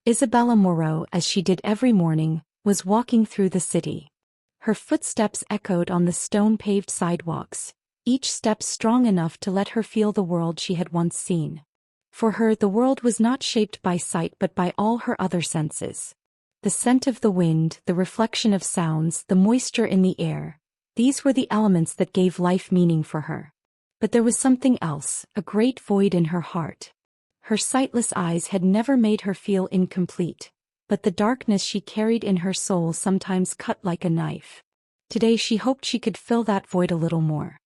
Isabella Moreau, as she did every morning, was walking through the city. Her footsteps echoed on the stone-paved sidewalks, each step strong enough to let her feel the world she had once seen. For her, the world was not shaped by sight but by all her other senses. The scent of the wind, the reflection of sounds, the moisture in the air, these were the elements that gave life meaning for her. But there was something else, a great void in her heart. Her sightless eyes had never made her feel incomplete, but the darkness she carried in her soul sometimes cut like a knife. Today she hoped she could fill that void a little more.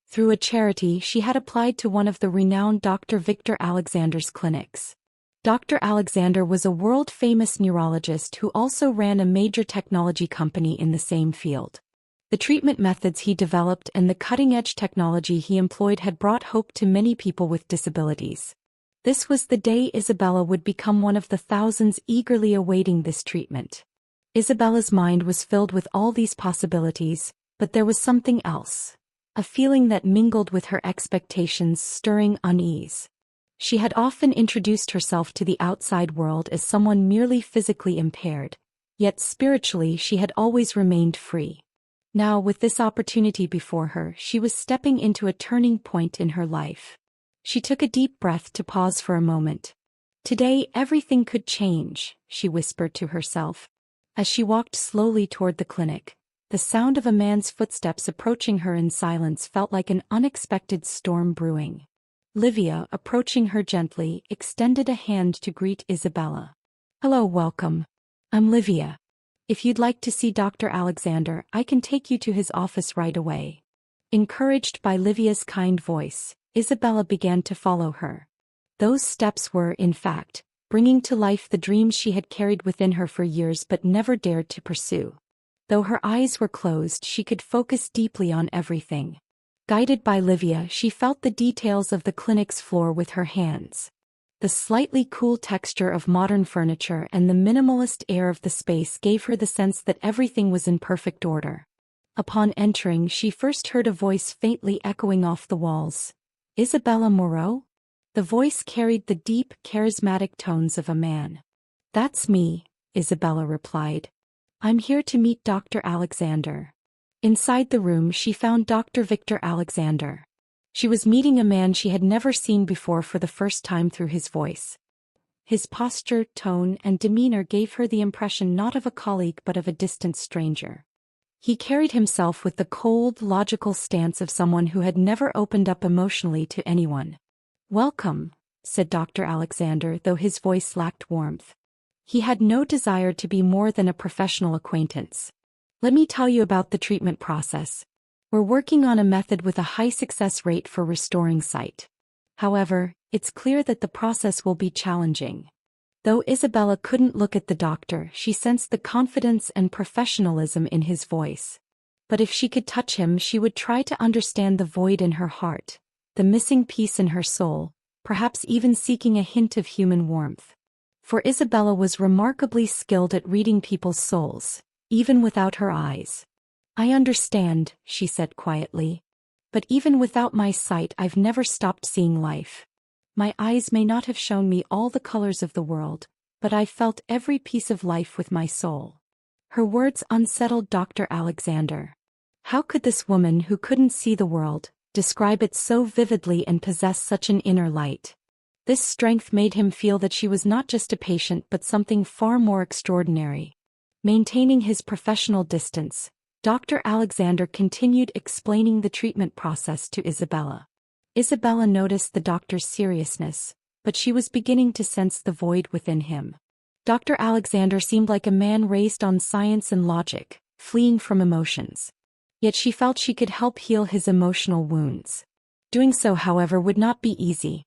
Through a charity, she had applied to one of the renowned Dr. Victor Alexandre's clinics. Dr. Alexandre was a world-famous neurologist who also ran a major technology company in the same field. The treatment methods he developed and the cutting-edge technology he employed had brought hope to many people with disabilities. This was the day Isabella would become one of the thousands eagerly awaiting this treatment. Isabella's mind was filled with all these possibilities, but there was something else. A feeling that mingled with her expectations, stirring unease. She had often introduced herself to the outside world as someone merely physically impaired, yet spiritually she had always remained free. Now, with this opportunity before her, she was stepping into a turning point in her life. She took a deep breath to pause for a moment. Today everything could change, she whispered to herself. As she walked slowly toward the clinic, the sound of a man's footsteps approaching her in silence felt like an unexpected storm brewing. Livia, approaching her gently, extended a hand to greet Isabella. "Hello, welcome. I'm Livia. If you'd like to see Dr. Alexandre, I can take you to his office right away." Encouraged by Livia's kind voice, Isabella began to follow her. Those steps were, in fact, bringing to life the dreams she had carried within her for years but never dared to pursue. Though her eyes were closed, she could focus deeply on everything. Guided by Livia, she felt the details of the clinic's floor with her hands. The slightly cool texture of modern furniture and the minimalist air of the space gave her the sense that everything was in perfect order. Upon entering, she first heard a voice faintly echoing off the walls. "Isabella Moreau?" The voice carried the deep, charismatic tones of a man. "That's me," Isabella replied. "I'm here to meet Dr. Alexandre." Inside the room she found Dr. Victor Alexandre. She was meeting a man she had never seen before for the first time through his voice. His posture, tone, and demeanor gave her the impression not of a colleague but of a distant stranger. He carried himself with the cold, logical stance of someone who had never opened up emotionally to anyone. "Welcome," said Dr. Alexandre, though his voice lacked warmth. He had no desire to be more than a professional acquaintance. "Let me tell you about the treatment process. We're working on a method with a high success rate for restoring sight. However, it's clear that the process will be challenging." Though Isabella couldn't look at the doctor, she sensed the confidence and professionalism in his voice. But if she could touch him, she would try to understand the void in her heart, the missing piece in her soul, perhaps even seeking a hint of human warmth. For Isabella was remarkably skilled at reading people's souls, even without her eyes. "I understand," she said quietly. "But even without my sight, I've never stopped seeing life. My eyes may not have shown me all the colors of the world, but I've felt every piece of life with my soul." Her words unsettled Dr. Alexandre. How could this woman who couldn't see the world describe it so vividly and possess such an inner light? This strength made him feel that she was not just a patient but something far more extraordinary. Maintaining his professional distance, Dr. Alexandre continued explaining the treatment process to Isabella. Isabella noticed the doctor's seriousness, but she was beginning to sense the void within him. Dr. Alexandre seemed like a man raised on science and logic, fleeing from emotions. Yet she felt she could help heal his emotional wounds. Doing so, however, would not be easy.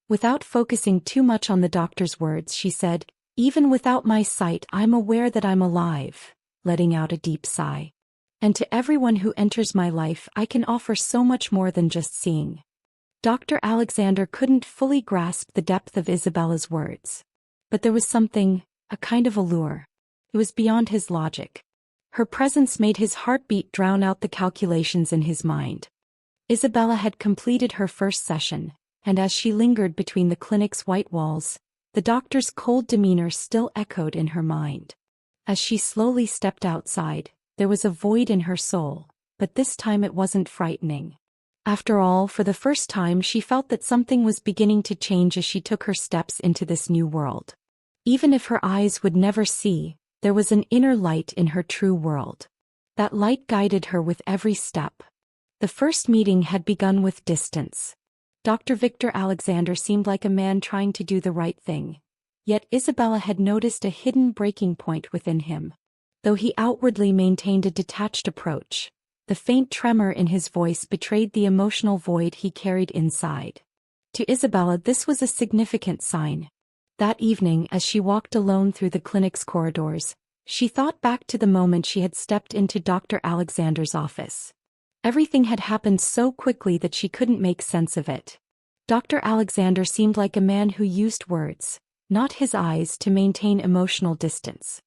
Without focusing too much on the doctor's words, she said, "Even without my sight, I'm aware that I'm alive," letting out a deep sigh. "And to everyone who enters my life, I can offer so much more than just seeing." Dr. Alexandre couldn't fully grasp the depth of Isabella's words. But there was something, a kind of allure. It was beyond his logic. Her presence made his heartbeat drown out the calculations in his mind. Isabella had completed her first session, and as she lingered between the clinic's white walls, The doctor's cold demeanor still echoed in her mind. As she slowly stepped outside, there was a void in her soul, but this time it wasn't frightening. After all, for the first time she felt that something was beginning to change as she took her steps into this new world. Even if her eyes would never see, there was an inner light in her true world. That light guided her with every step. The first meeting had begun with distance. Dr. Victor Alexandre seemed like a man trying to do the right thing. Yet Isabella had noticed a hidden breaking point within him. Though he outwardly maintained a detached approach, the faint tremor in his voice betrayed the emotional void he carried inside. To Isabella, this was a significant sign. That evening, as she walked alone through the clinic's corridors, she thought back to the moment she had stepped into Dr. Alexandre's office. Everything had happened so quickly that she couldn't make sense of it. Dr. Alexandre seemed like a man who used words, not his eyes, to maintain emotional distance.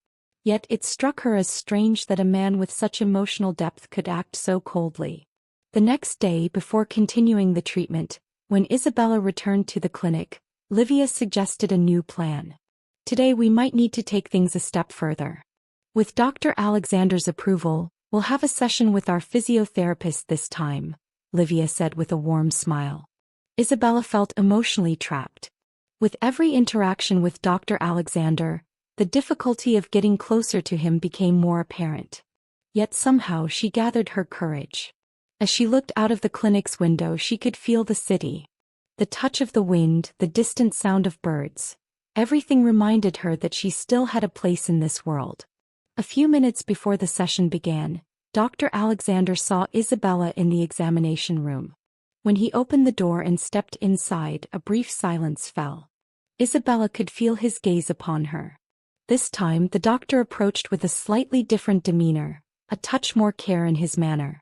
Yet it struck her as strange that a man with such emotional depth could act so coldly. The next day, before continuing the treatment, when Isabella returned to the clinic, Livia suggested a new plan. Today we might need to take things a step further. With Dr. Alexandre's approval, we'll have a session with our physiotherapist this time, Livia said with a warm smile. Isabella felt emotionally trapped. With every interaction with Dr. Alexandre, the difficulty of getting closer to him became more apparent. Yet somehow she gathered her courage. As she looked out of the clinic's window, she could feel the city. The touch of the wind, the distant sound of birds. Everything reminded her that she still had a place in this world. A few minutes before the session began, Dr. Alexandre saw Isabella in the examination room. When he opened the door and stepped inside, a brief silence fell. Isabella could feel his gaze upon her. This time the doctor approached with a slightly different demeanor, a touch more care in his manner.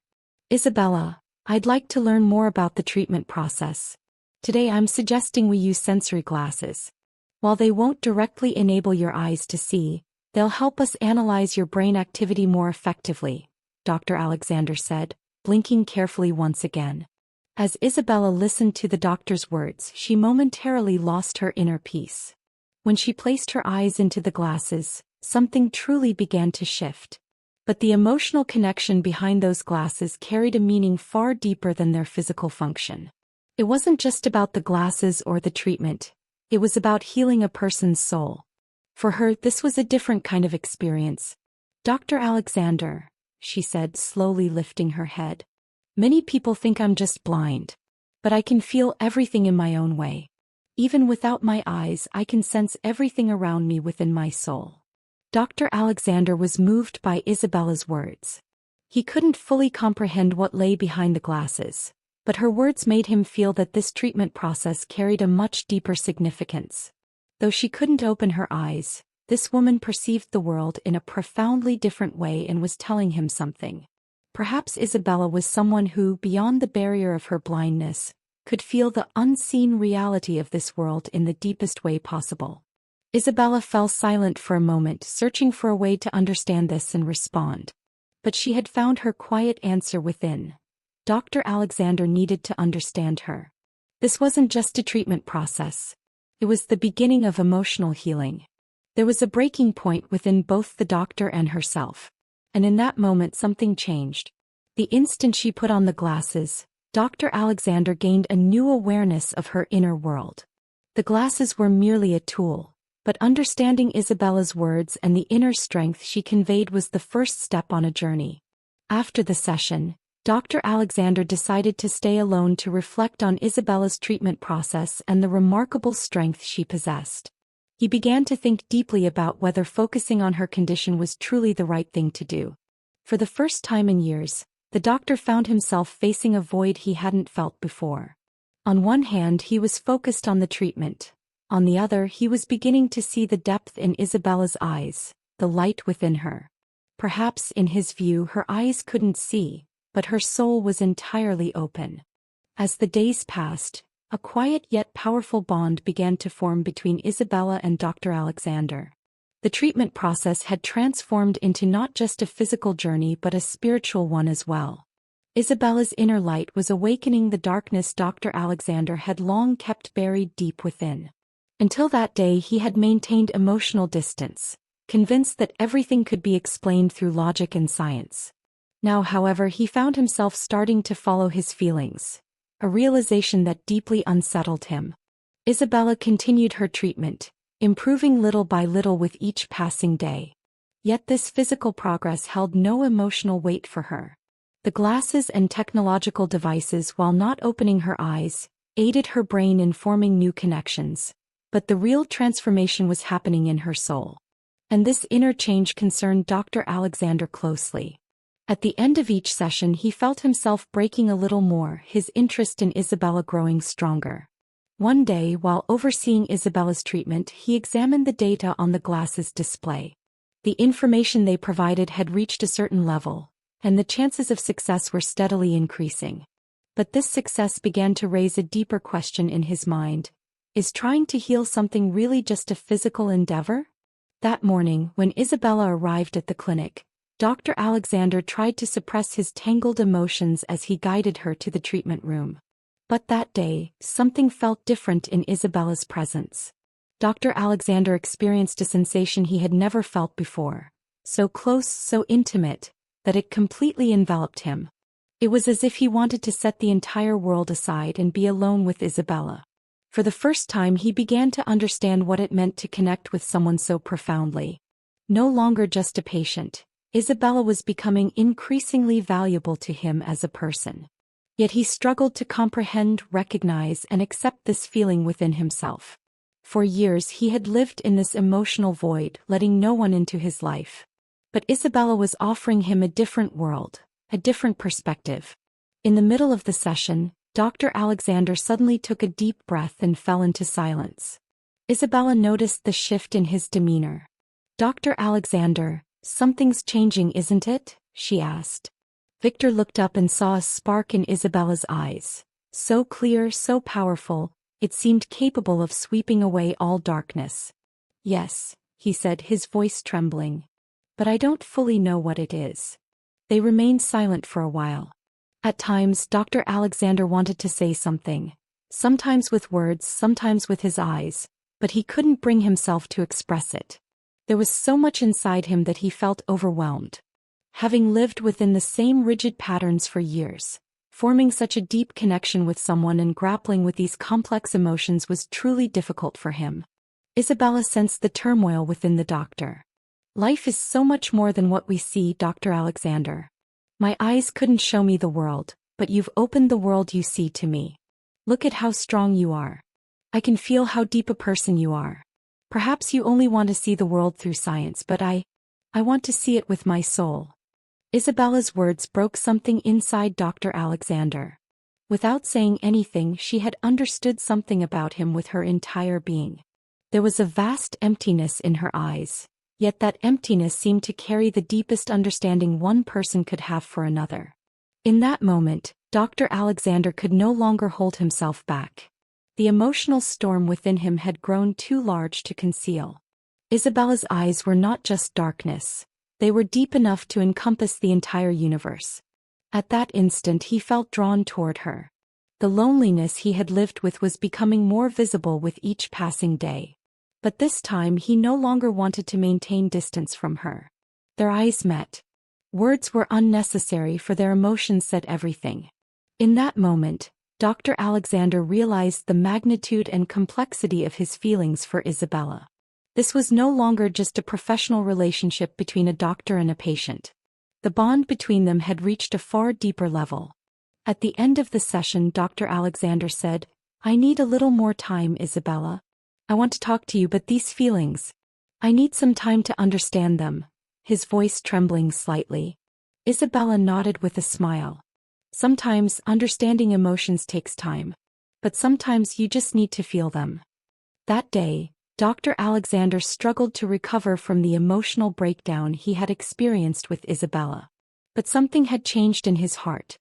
Isabella, I'd like to learn more about the treatment process. Today I'm suggesting we use sensory glasses. While they won't directly enable your eyes to see, they'll help us analyze your brain activity more effectively, Dr. Alexandre said, blinking carefully once again. As Isabella listened to the doctor's words, she momentarily lost her inner peace. When she placed her eyes into the glasses, something truly began to shift. But the emotional connection behind those glasses carried a meaning far deeper than their physical function. It wasn't just about the glasses or the treatment. It was about healing a person's soul. For her, this was a different kind of experience. Dr. Alexandre, she said, slowly lifting her head. Many people think I'm just blind. But I can feel everything in my own way. Even without my eyes, I can sense everything around me within my soul. Dr. Alexandre was moved by Isabella's words. He couldn't fully comprehend what lay behind the glasses, but her words made him feel that this treatment process carried a much deeper significance. Though she couldn't open her eyes, this woman perceived the world in a profoundly different way and was telling him something. Perhaps Isabella was someone who, beyond the barrier of her blindness, could feel the unseen reality of this world in the deepest way possible. Isabella fell silent for a moment, searching for a way to understand this and respond. But she had found her quiet answer within. Dr. Alexandre needed to understand her. This wasn't just a treatment process. It was the beginning of emotional healing. There was a breaking point within both the doctor and herself. And in that moment something changed. The instant she put on the glasses, Dr. Alexandre gained a new awareness of her inner world. The glasses were merely a tool, but understanding Isabella's words and the inner strength she conveyed was the first step on a journey. After the session, Dr. Alexandre decided to stay alone to reflect on Isabella's treatment process and the remarkable strength she possessed. He began to think deeply about whether focusing on her condition was truly the right thing to do. For the first time in years, the doctor found himself facing a void he hadn't felt before. On one hand, he was focused on the treatment. On the other, he was beginning to see the depth in Isabella's eyes, the light within her. Perhaps, in his view, her eyes couldn't see, but her soul was entirely open. As the days passed, a quiet yet powerful bond began to form between Isabella and Dr. Alexandre. The treatment process had transformed into not just a physical journey but a spiritual one as well. Isabella's inner light was awakening the darkness Dr. Alexandre had long kept buried deep within. Until that day he had maintained emotional distance, convinced that everything could be explained through logic and science. Now, however, he found himself starting to follow his feelings, a realization that deeply unsettled him. Isabella continued her treatment, improving little by little with each passing day. Yet this physical progress held no emotional weight for her. The glasses and technological devices, while not opening her eyes, aided her brain in forming new connections, but the real transformation was happening in her soul. And this inner change concerned Dr. Alexandre closely. At the end of each session he felt himself breaking a little more, his interest in Isabella growing stronger. One day, while overseeing Isabella's treatment, he examined the data on the glasses display. The information they provided had reached a certain level, and the chances of success were steadily increasing. But this success began to raise a deeper question in his mind. Is trying to heal something really just a physical endeavor? That morning, when Isabella arrived at the clinic, Dr. Alexandre tried to suppress his tangled emotions as he guided her to the treatment room. But that day, something felt different in Isabella's presence. Dr. Alexandre experienced a sensation he had never felt before, so close, so intimate, that it completely enveloped him. It was as if he wanted to set the entire world aside and be alone with Isabella. For the first time he began to understand what it meant to connect with someone so profoundly. No longer just a patient, Isabella was becoming increasingly valuable to him as a person. Yet he struggled to comprehend, recognize, and accept this feeling within himself. For years he had lived in this emotional void, letting no one into his life. But Isabella was offering him a different world, a different perspective. In the middle of the session, Dr. Alexandre suddenly took a deep breath and fell into silence. Isabella noticed the shift in his demeanor. "Dr. Alexandre, something's changing, isn't it?" she asked. Victor looked up and saw a spark in Isabella's eyes, so clear, so powerful, it seemed capable of sweeping away all darkness. "Yes," he said, his voice trembling. "But I don't fully know what it is." They remained silent for a while. At times Dr. Alexandre wanted to say something, sometimes with words, sometimes with his eyes, but he couldn't bring himself to express it. There was so much inside him that he felt overwhelmed. Having lived within the same rigid patterns for years, forming such a deep connection with someone and grappling with these complex emotions was truly difficult for him. Isabella sensed the turmoil within the doctor. "Life is so much more than what we see, Dr. Alexandre. My eyes couldn't show me the world, but you've opened the world you see to me. Look at how strong you are. I can feel how deep a person you are. Perhaps you only want to see the world through science, but I want to see it with my soul." Isabella's words broke something inside Dr. Alexandre. Without saying anything, she had understood something about him with her entire being. There was a vast emptiness in her eyes, yet that emptiness seemed to carry the deepest understanding one person could have for another. In that moment, Dr. Alexandre could no longer hold himself back. The emotional storm within him had grown too large to conceal. Isabella's eyes were not just darkness, they were deep enough to encompass the entire universe. At that instant he felt drawn toward her. The loneliness he had lived with was becoming more visible with each passing day. But this time he no longer wanted to maintain distance from her. Their eyes met. Words were unnecessary, for their emotions said everything. In that moment, Dr. Alexandre realized the magnitude and complexity of his feelings for Isabella. This was no longer just a professional relationship between a doctor and a patient. The bond between them had reached a far deeper level. At the end of the session, Dr. Alexandre said, "I need a little more time, Isabella. I want to talk to you, but these feelings, I need some time to understand them," his voice trembling slightly. Isabella nodded with a smile. "Sometimes understanding emotions takes time, but sometimes you just need to feel them." That day, Dr. Alexandre struggled to recover from the emotional breakdown he had experienced with Isabella. But something had changed in his heart.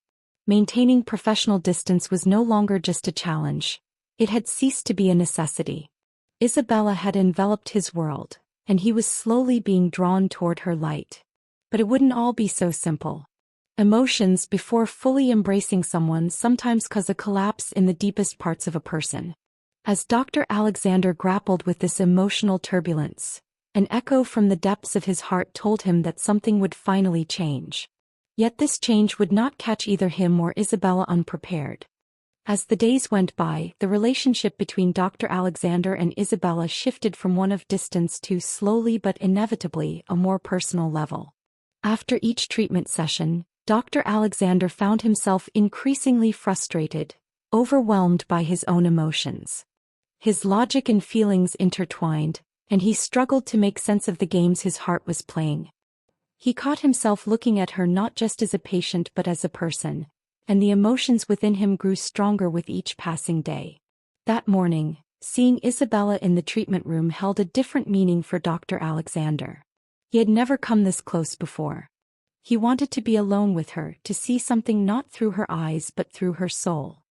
Maintaining professional distance was no longer just a challenge. It had ceased to be a necessity. Isabella had enveloped his world, and he was slowly being drawn toward her light. But it wouldn't all be so simple. Emotions, before fully embracing someone, sometimes cause a collapse in the deepest parts of a person. As Dr. Alexandre grappled with this emotional turbulence, an echo from the depths of his heart told him that something would finally change. Yet this change would not catch either him or Isabella unprepared. As the days went by, the relationship between Dr. Alexandre and Isabella shifted from one of distance to, slowly but inevitably, a more personal level. After each treatment session, Dr. Alexandre found himself increasingly frustrated, overwhelmed by his own emotions. His logic and feelings intertwined, and he struggled to make sense of the games his heart was playing. He caught himself looking at her not just as a patient but as a person, and the emotions within him grew stronger with each passing day. That morning, seeing Isabella in the treatment room held a different meaning for Dr. Alexandre. He had never come this close before. He wanted to be alone with her, to see something not through her eyes but through her soul.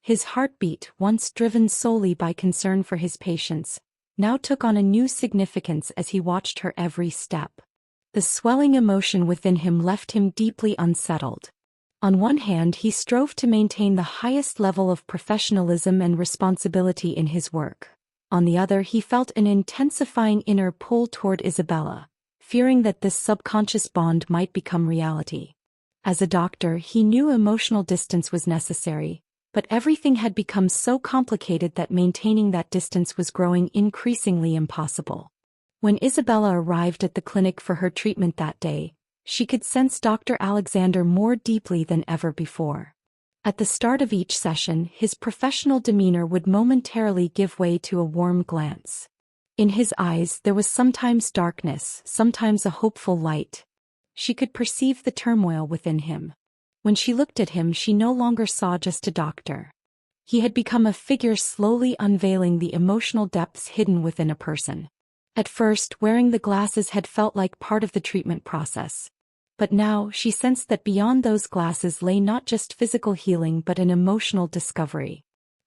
His heartbeat, once driven solely by concern for his patients, now took on a new significance as he watched her every step. The swelling emotion within him left him deeply unsettled. On one hand, he strove to maintain the highest level of professionalism and responsibility in his work. On the other, he felt an intensifying inner pull toward Isabella, fearing that this subconscious bond might become reality. As a doctor, he knew emotional distance was necessary, but everything had become so complicated that maintaining that distance was growing increasingly impossible. When Isabella arrived at the clinic for her treatment that day, she could sense Dr. Alexandre more deeply than ever before. At the start of each session, his professional demeanor would momentarily give way to a warm glance. In his eyes there was sometimes darkness, sometimes a hopeful light. She could perceive the turmoil within him. When she looked at him, she no longer saw just a doctor. He had become a figure slowly unveiling the emotional depths hidden within a person. At first, wearing the glasses had felt like part of the treatment process. But now, she sensed that beyond those glasses lay not just physical healing but an emotional discovery.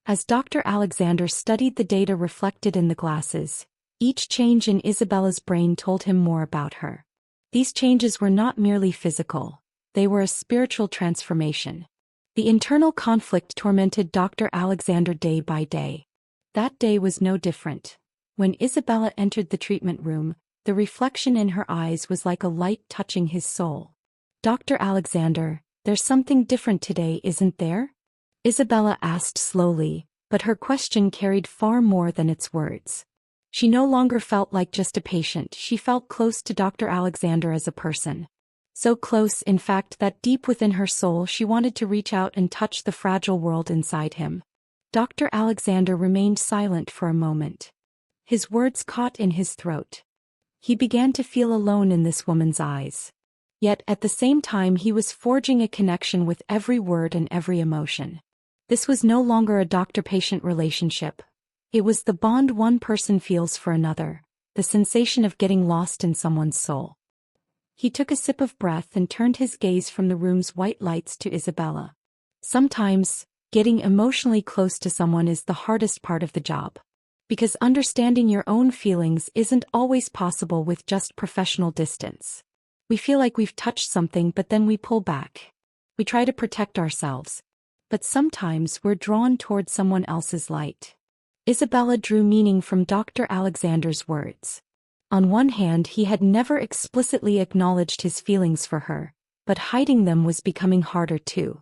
As Dr. Alexandre studied the data reflected in the glasses, each change in Isabella's brain told him more about her. These changes were not merely physical. They were a spiritual transformation. The internal conflict tormented Dr. Alexandre day by day. That day was no different. When Isabella entered the treatment room, the reflection in her eyes was like a light touching his soul. "Dr. Alexandre, there's something different today, isn't there?" Isabella asked slowly, but her question carried far more than its words. She no longer felt like just a patient, she felt close to Dr. Alexandre as a person. So close, in fact, that deep within her soul she wanted to reach out and touch the fragile world inside him. Dr. Alexandre remained silent for a moment. His words caught in his throat. He began to feel alone in this woman's eyes. Yet at the same time he was forging a connection with every word and every emotion. This was no longer a doctor-patient relationship. It was the bond one person feels for another, the sensation of getting lost in someone's soul. He took a sip of breath and turned his gaze from the room's white lights to Isabella. Sometimes, getting emotionally close to someone is the hardest part of the job. Because understanding your own feelings isn't always possible with just professional distance. We feel like we've touched something but then we pull back. We try to protect ourselves. But sometimes we're drawn toward someone else's light. Isabella drew meaning from Dr. Alexandre's words. On one hand, he had never explicitly acknowledged his feelings for her, but hiding them was becoming harder too.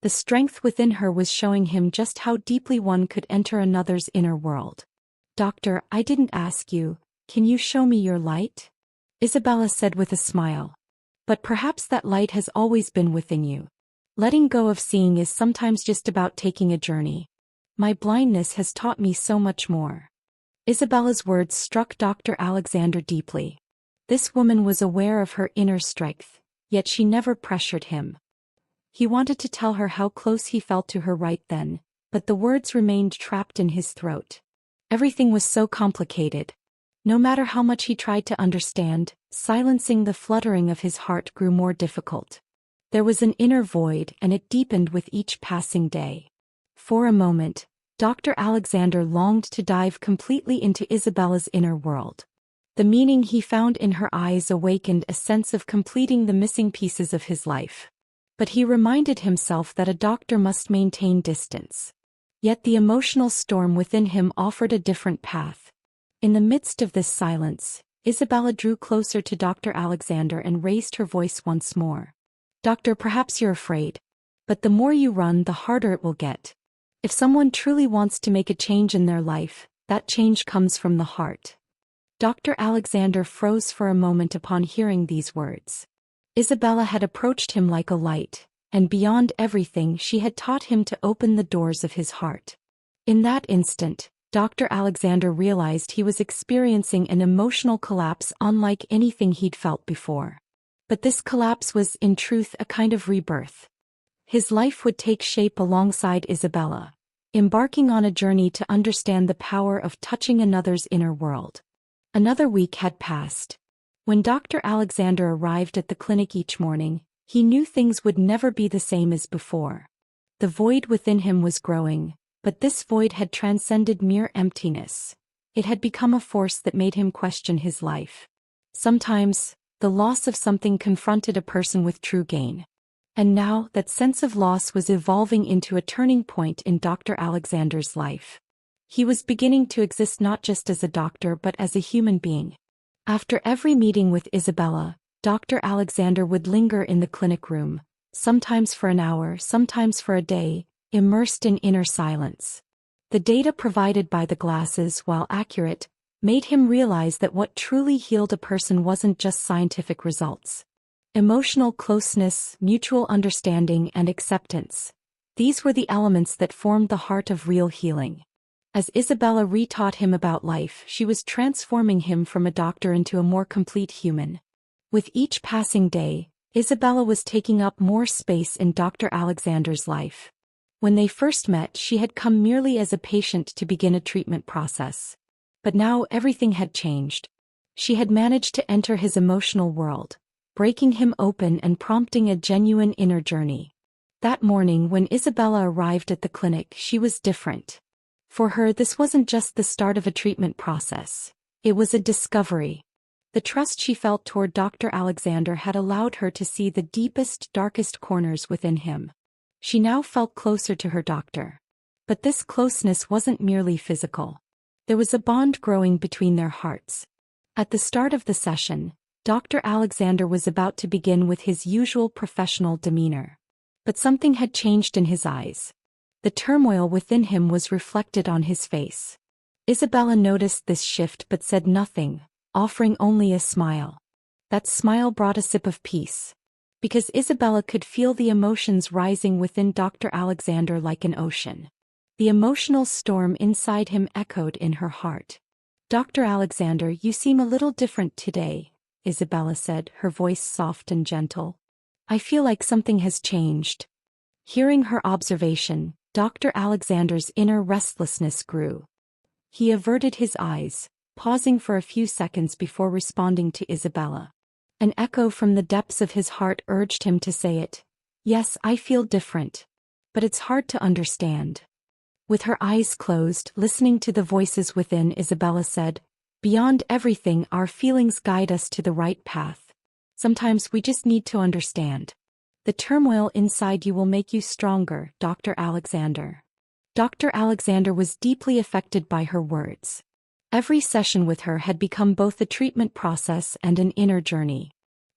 The strength within her was showing him just how deeply one could enter another's inner world. "Doctor, I didn't ask you, can you show me your light?" Isabella said with a smile. "But perhaps that light has always been within you. Letting go of seeing is sometimes just about taking a journey. My blindness has taught me so much more." Isabella's words struck Dr. Alexandre deeply. This woman was aware of her inner strength, yet she never pressured him. He wanted to tell her how close he felt to her right then, but the words remained trapped in his throat. Everything was so complicated. No matter how much he tried to understand, silencing the fluttering of his heart grew more difficult. There was an inner void, and it deepened with each passing day. For a moment, Dr. Alexandre longed to dive completely into Isabella's inner world. The meaning he found in her eyes awakened a sense of completing the missing pieces of his life. But he reminded himself that a doctor must maintain distance. Yet the emotional storm within him offered a different path. In the midst of this silence, Isabella drew closer to Dr. Alexandre and raised her voice once more. "Doctor, perhaps you're afraid. But the more you run, the harder it will get. If someone truly wants to make a change in their life, that change comes from the heart." Dr. Alexandre froze for a moment upon hearing these words. Isabella had approached him like a light, and beyond everything she had taught him to open the doors of his heart. In that instant, Dr. Alexandre realized he was experiencing an emotional collapse unlike anything he'd felt before. But this collapse was, in truth, a kind of rebirth. His life would take shape alongside Isabella, embarking on a journey to understand the power of touching another's inner world. Another week had passed. When Dr. Alexandre arrived at the clinic each morning, he knew things would never be the same as before. The void within him was growing, but this void had transcended mere emptiness. It had become a force that made him question his life. Sometimes, the loss of something confronted a person with true gain. And now, that sense of loss was evolving into a turning point in Dr. Alexandre's life. He was beginning to exist not just as a doctor but as a human being. After every meeting with Isabella, Dr. Alexandre would linger in the clinic room, sometimes for an hour, sometimes for a day, immersed in inner silence. The data provided by the glasses, while accurate, made him realize that what truly healed a person wasn't just scientific results. Emotional closeness, mutual understanding, and acceptance. These were the elements that formed the heart of real healing. As Isabella retaught him about life, she was transforming him from a doctor into a more complete human. With each passing day, Isabella was taking up more space in Dr. Alexandre's life. When they first met, she had come merely as a patient to begin a treatment process. But now everything had changed. She had managed to enter his emotional world, breaking him open and prompting a genuine inner journey. That morning when Isabella arrived at the clinic, she was different. For her, this wasn't just the start of a treatment process. It was a discovery. The trust she felt toward Dr. Alexandre had allowed her to see the deepest, darkest corners within him. She now felt closer to her doctor. But this closeness wasn't merely physical. There was a bond growing between their hearts. At the start of the session, Dr. Alexandre was about to begin with his usual professional demeanor. But something had changed in his eyes. The turmoil within him was reflected on his face. Isabella noticed this shift but said nothing, offering only a smile. That smile brought a sip of peace. Because Isabella could feel the emotions rising within Dr. Alexandre like an ocean. The emotional storm inside him echoed in her heart. "Dr. Alexandre, you seem a little different today," Isabella said, her voice soft and gentle. "I feel like something has changed." Hearing her observation, Dr. Alexandre's inner restlessness grew. He averted his eyes, pausing for a few seconds before responding to Isabella. An echo from the depths of his heart urged him to say it. "Yes, I feel different. But it's hard to understand." With her eyes closed, listening to the voices within, Isabella said, "Beyond everything, our feelings guide us to the right path. Sometimes we just need to understand. The turmoil inside you will make you stronger, Dr. Alexandre." Dr. Alexandre was deeply affected by her words. Every session with her had become both a treatment process and an inner journey.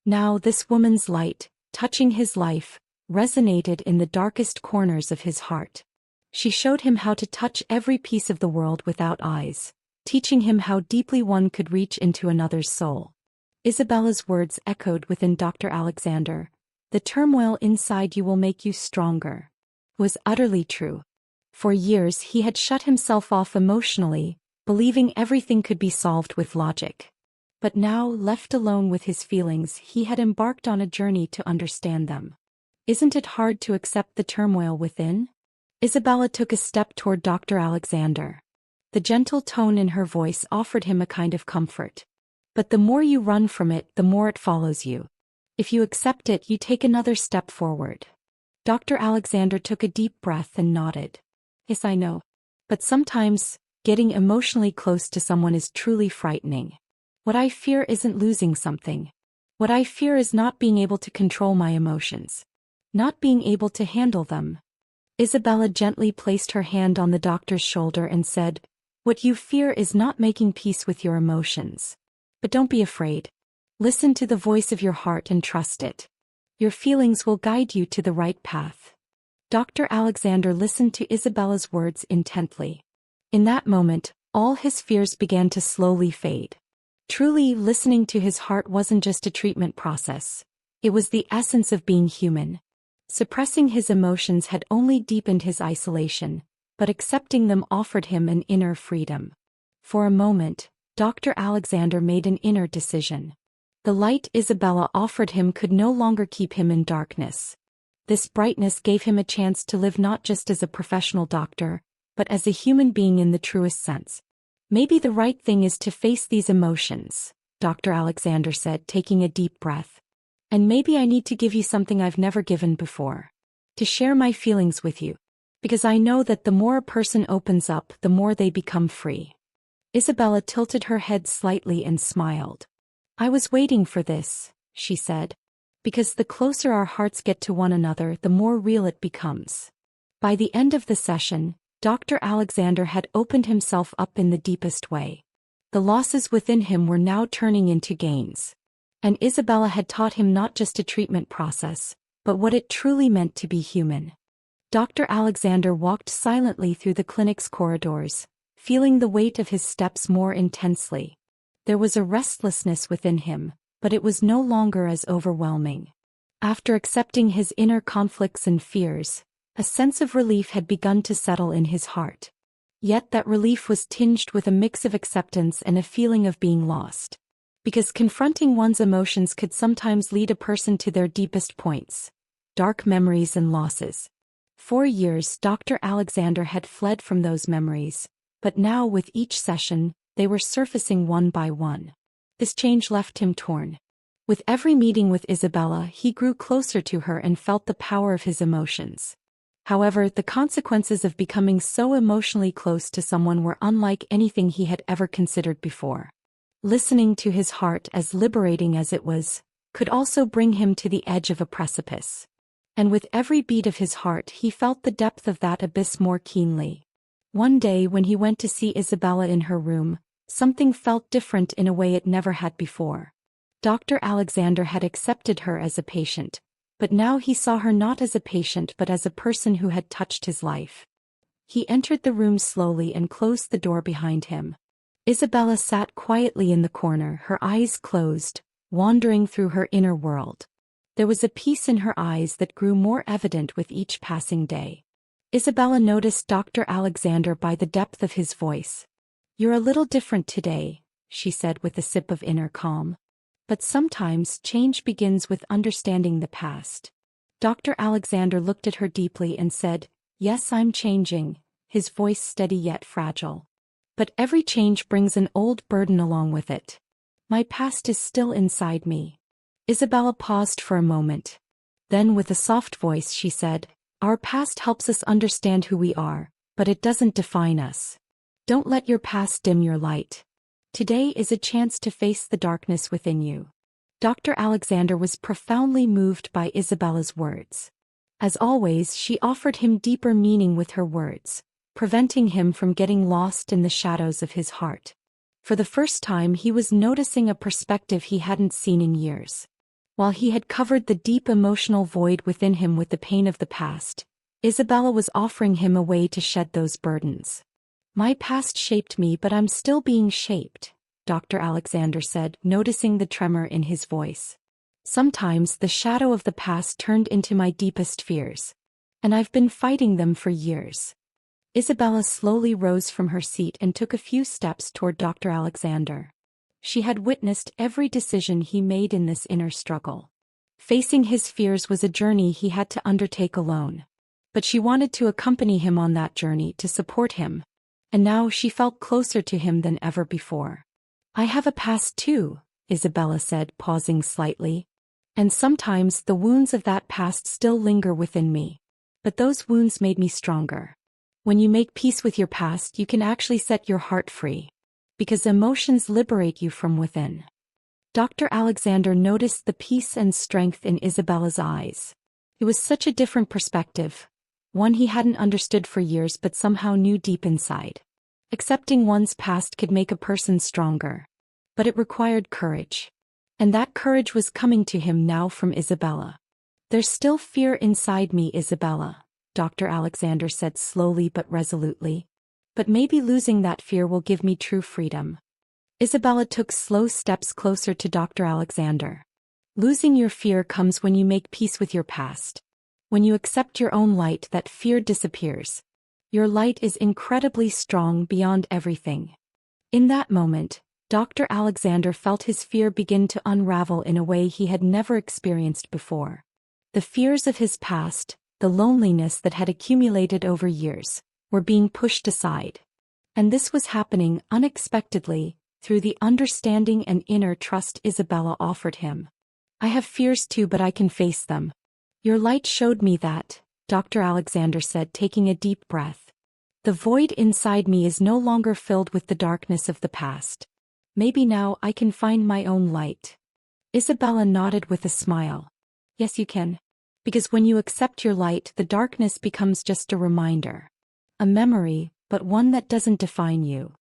Now this woman's light, touching his life, resonated in the darkest corners of his heart. She showed him how to touch every piece of the world without eyes, teaching him how deeply one could reach into another's soul. Isabella's words echoed within Dr. Alexandre. "The turmoil inside you will make you stronger," was utterly true. For years he had shut himself off emotionally, believing everything could be solved with logic. But now, left alone with his feelings, he had embarked on a journey to understand them. "Isn't it hard to accept the turmoil within?" Isabella took a step toward Dr. Alexandre. The gentle tone in her voice offered him a kind of comfort. "But the more you run from it, the more it follows you. If you accept it, you take another step forward." Dr. Alexandre took a deep breath and nodded. "Yes, I know. But sometimes, getting emotionally close to someone is truly frightening. What I fear isn't losing something. What I fear is not being able to control my emotions. Not being able to handle them." Isabella gently placed her hand on the doctor's shoulder and said, "What you fear is not making peace with your emotions. But don't be afraid. Listen to the voice of your heart and trust it. Your feelings will guide you to the right path." Dr. Alexandre listened to Isabella's words intently. In that moment, all his fears began to slowly fade. Truly, listening to his heart wasn't just a treatment process. It was the essence of being human. Suppressing his emotions had only deepened his isolation, but accepting them offered him an inner freedom. For a moment, Dr. Alexandre made an inner decision. The light Isabella offered him could no longer keep him in darkness. This brightness gave him a chance to live not just as a professional doctor, but as a human being in the truest sense. "Maybe the right thing is to face these emotions," Dr. Alexandre said, taking a deep breath. "And maybe I need to give you something I've never given before. To share my feelings with you. Because I know that the more a person opens up, the more they become free." Isabella tilted her head slightly and smiled. "I was waiting for this," she said. "Because the closer our hearts get to one another, the more real it becomes." By the end of the session, Dr. Alexandre had opened himself up in the deepest way. The losses within him were now turning into gains. And Isabella had taught him not just a treatment process, but what it truly meant to be human. Dr. Alexandre walked silently through the clinic's corridors, feeling the weight of his steps more intensely. There was a restlessness within him, but it was no longer as overwhelming. After accepting his inner conflicts and fears, a sense of relief had begun to settle in his heart. Yet that relief was tinged with a mix of acceptance and a feeling of being lost. Because confronting one's emotions could sometimes lead a person to their deepest points, dark memories and losses. For years, Dr. Alexandre had fled from those memories, but now with each session, they were surfacing one by one. This change left him torn. With every meeting with Isabella, he grew closer to her and felt the power of his emotions. However, the consequences of becoming so emotionally close to someone were unlike anything he had ever considered before. Listening to his heart, as liberating as it was, could also bring him to the edge of a precipice. And with every beat of his heart, he felt the depth of that abyss more keenly. One day when he went to see Isabella in her room, something felt different in a way it never had before. Dr. Alexandre had accepted her as a patient, but now he saw her not as a patient but as a person who had touched his life. He entered the room slowly and closed the door behind him. Isabella sat quietly in the corner, her eyes closed, wandering through her inner world. There was a peace in her eyes that grew more evident with each passing day. Isabella noticed Dr. Alexandre by the depth of his voice. "You're a little different today," she said with a sip of inner calm. "But sometimes change begins with understanding the past." Dr. Alexandre looked at her deeply and said, "Yes, I'm changing," his voice steady yet fragile. "But every change brings an old burden along with it. My past is still inside me." Isabella paused for a moment. Then with a soft voice she said, "Our past helps us understand who we are, but it doesn't define us. Don't let your past dim your light. Today is a chance to face the darkness within you." Dr. Alexandre was profoundly moved by Isabella's words. As always, she offered him deeper meaning with her words, preventing him from getting lost in the shadows of his heart. For the first time, he was noticing a perspective he hadn't seen in years. While he had covered the deep emotional void within him with the pain of the past, Isabella was offering him a way to shed those burdens. "My past shaped me, but I'm still being shaped," Dr. Alexandre said, noticing the tremor in his voice. "Sometimes the shadow of the past turned into my deepest fears. And I've been fighting them for years." Isabella slowly rose from her seat and took a few steps toward Dr. Alexandre. She had witnessed every decision he made in this inner struggle. Facing his fears was a journey he had to undertake alone. But she wanted to accompany him on that journey, to support him. And now she felt closer to him than ever before. "I have a past too," Isabella said, pausing slightly. "And sometimes the wounds of that past still linger within me. But those wounds made me stronger. When you make peace with your past, you can actually set your heart free. Because emotions liberate you from within." Dr. Alexandre noticed the peace and strength in Isabella's eyes. It was such a different perspective, one he hadn't understood for years but somehow knew deep inside. Accepting one's past could make a person stronger. But it required courage. And that courage was coming to him now from Isabella. "There's still fear inside me, Isabella," Dr. Alexandre said slowly but resolutely. "But maybe losing that fear will give me true freedom." Isabella took slow steps closer to Dr. Alexandre. "Losing your fear comes when you make peace with your past. When you accept your own light, that fear disappears. Your light is incredibly strong beyond everything." In that moment, Dr. Alexandre felt his fear begin to unravel in a way he had never experienced before. The fears of his past, the loneliness that had accumulated over years, were being pushed aside. And this was happening unexpectedly, through the understanding and inner trust Isabella offered him. "I have fears too, but I can face them. Your light showed me that," Dr. Alexandre said, taking a deep breath. "The void inside me is no longer filled with the darkness of the past. Maybe now I can find my own light." Isabella nodded with a smile. "Yes, you can. Because when you accept your light, the darkness becomes just a reminder. A memory, but one that doesn't define you."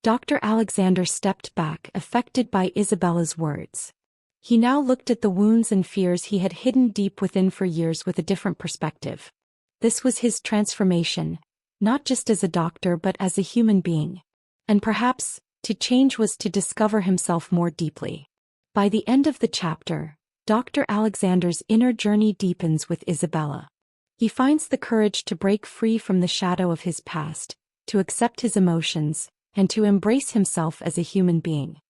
Dr. Alexandre stepped back, affected by Isabella's words. He now looked at the wounds and fears he had hidden deep within for years with a different perspective. This was his transformation, not just as a doctor but as a human being. And perhaps, to change was to discover himself more deeply. By the end of the chapter, Dr. Alexandre's inner journey deepens with Isabella. He finds the courage to break free from the shadow of his past, to accept his emotions, and to embrace himself as a human being.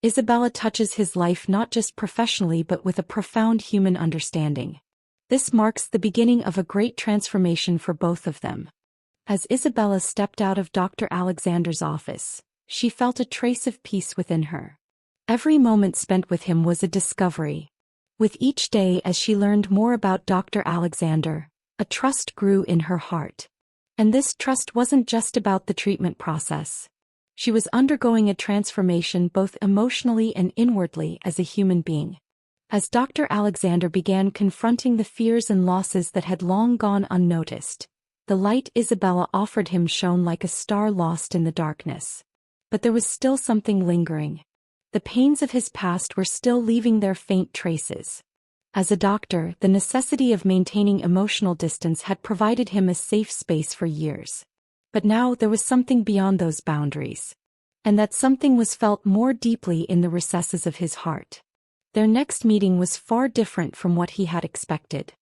Isabella touches his life not just professionally but with a profound human understanding. This marks the beginning of a great transformation for both of them. As Isabella stepped out of Dr. Alexandre's office, she felt a trace of peace within her. Every moment spent with him was a discovery. With each day as she learned more about Dr. Alexandre, a trust grew in her heart. And this trust wasn't just about the treatment process. She was undergoing a transformation both emotionally and inwardly as a human being. As Dr. Alexandre began confronting the fears and losses that had long gone unnoticed, the light Isabella offered him shone like a star lost in the darkness. But there was still something lingering. The pains of his past were still leaving their faint traces. As a doctor, the necessity of maintaining emotional distance had provided him a safe space for years. But now there was something beyond those boundaries. And that something was felt more deeply in the recesses of his heart. Their next meeting was far different from what he had expected.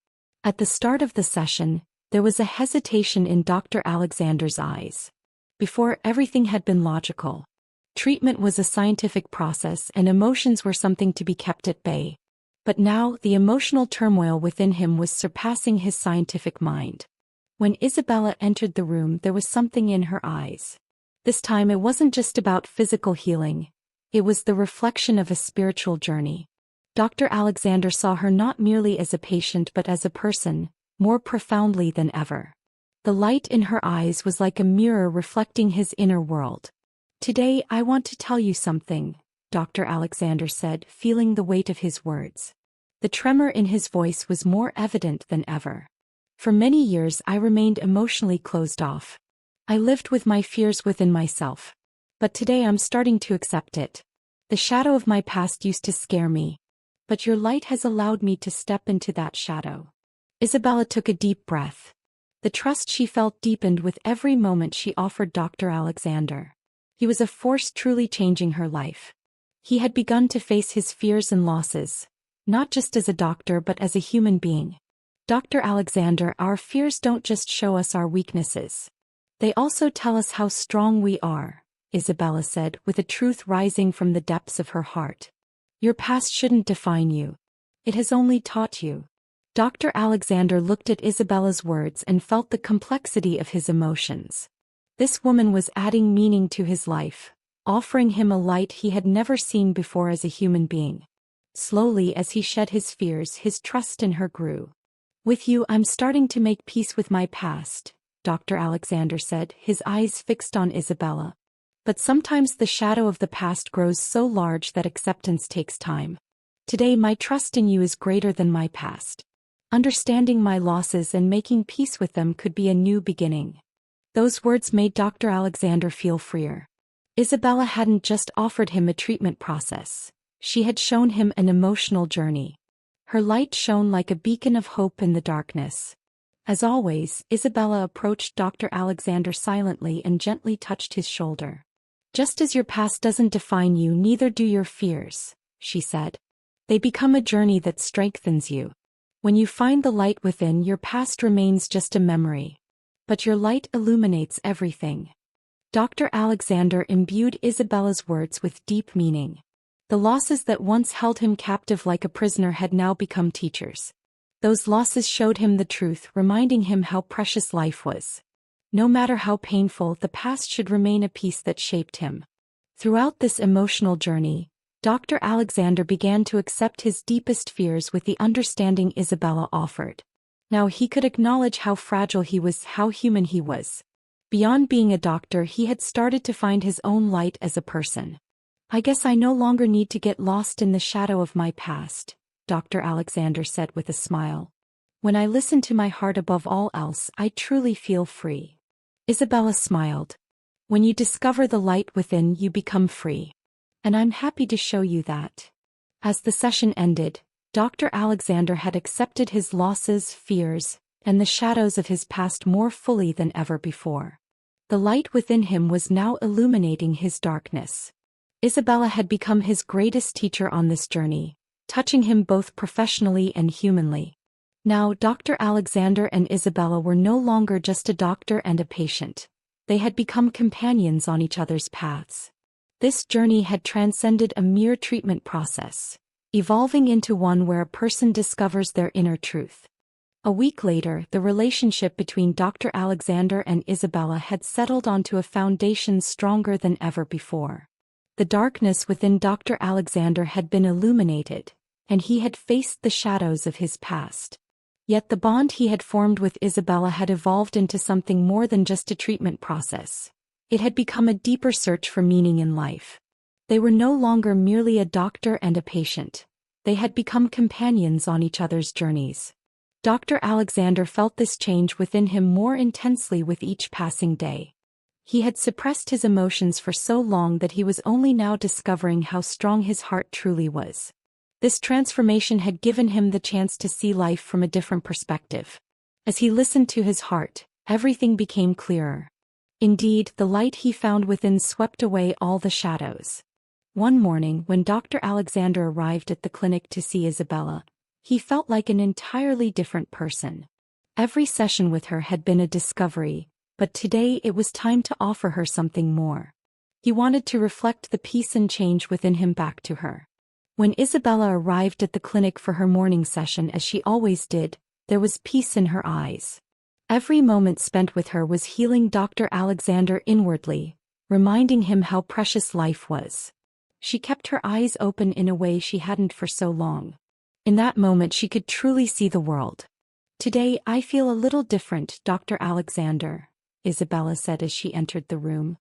At the start of the session, there was a hesitation in Dr. Alexandre's eyes. Before, everything had been logical. Treatment was a scientific process and emotions were something to be kept at bay. But now, the emotional turmoil within him was surpassing his scientific mind. When Isabella entered the room, there was something in her eyes. This time it wasn't just about physical healing. It was the reflection of a spiritual journey. Dr. Alexandre saw her not merely as a patient but as a person, more profoundly than ever. The light in her eyes was like a mirror reflecting his inner world. "Today I want to tell you something," Dr. Alexandre said, feeling the weight of his words. The tremor in his voice was more evident than ever. "For many years I remained emotionally closed off. I lived with my fears within myself. But today I'm starting to accept it. The shadow of my past used to scare me. But your light has allowed me to step into that shadow." Isabella took a deep breath. The trust she felt deepened with every moment she offered Dr. Alexandre. He was a force truly changing her life. He had begun to face his fears and losses, not just as a doctor but as a human being. "Dr. Alexandre, our fears don't just show us our weaknesses. They also tell us how strong we are," Isabella said, with a truth rising from the depths of her heart. "Your past shouldn't define you. It has only taught you." Dr. Alexandre looked at Isabella's words and felt the complexity of his emotions. This woman was adding meaning to his life, offering him a light he had never seen before as a human being. Slowly, as he shed his fears, his trust in her grew. "With you, I'm starting to make peace with my past," Dr. Alexandre said, his eyes fixed on Isabella. "But sometimes the shadow of the past grows so large that acceptance takes time. Today my trust in you is greater than my past. Understanding my losses and making peace with them could be a new beginning. Those words made Dr. Alexandre feel freer. Isabella hadn't just offered him a treatment process. She had shown him an emotional journey. Her light shone like a beacon of hope in the darkness. As always, Isabella approached Dr. Alexandre silently and gently touched his shoulder. "Just as your past doesn't define you, neither do your fears," she said. "They become a journey that strengthens you. When you find the light within, your past remains just a memory. But your light illuminates everything." Dr. Alexandre imbued Isabella's words with deep meaning. The losses that once held him captive like a prisoner had now become teachers. Those losses showed him the truth, reminding him how precious life was. No matter how painful, the past should remain a piece that shaped him. Throughout this emotional journey, Dr. Alexandre began to accept his deepest fears with the understanding Isabella offered. Now he could acknowledge how fragile he was, how human he was. Beyond being a doctor, he had started to find his own light as a person. "I guess I no longer need to get lost in the shadow of my past," Dr. Alexandre said with a smile. "When I listen to my heart above all else, I truly feel free." Isabella smiled. "When you discover the light within, you become free. And I'm happy to show you that." As the session ended, Dr. Alexandre had accepted his losses, fears, and the shadows of his past more fully than ever before. The light within him was now illuminating his darkness. Isabella had become his greatest teacher on this journey, touching him both professionally and humanly. Now Dr. Alexandre and Isabella were no longer just a doctor and a patient. They had become companions on each other's paths. This journey had transcended a mere treatment process, evolving into one where a person discovers their inner truth. A week later, the relationship between Dr. Alexandre and Isabella had settled onto a foundation stronger than ever before. The darkness within Dr. Alexandre had been illuminated, and he had faced the shadows of his past. Yet the bond he had formed with Isabella had evolved into something more than just a treatment process. It had become a deeper search for meaning in life. They were no longer merely a doctor and a patient. They had become companions on each other's journeys. Dr. Alexandre felt this change within him more intensely with each passing day. He had suppressed his emotions for so long that he was only now discovering how strong his heart truly was. This transformation had given him the chance to see life from a different perspective. As he listened to his heart, everything became clearer. Indeed, the light he found within swept away all the shadows. One morning, when Dr. Alexandre arrived at the clinic to see Isabella, he felt like an entirely different person. Every session with her had been a discovery, but today it was time to offer her something more. He wanted to reflect the peace and change within him back to her. When Isabella arrived at the clinic for her morning session, as she always did, there was peace in her eyes. Every moment spent with her was healing Dr. Alexandre inwardly, reminding him how precious life was. She kept her eyes open in a way she hadn't for so long. In that moment she could truly see the world. "Today I feel a little different, Dr. Alexandre," Isabella said as she entered the room.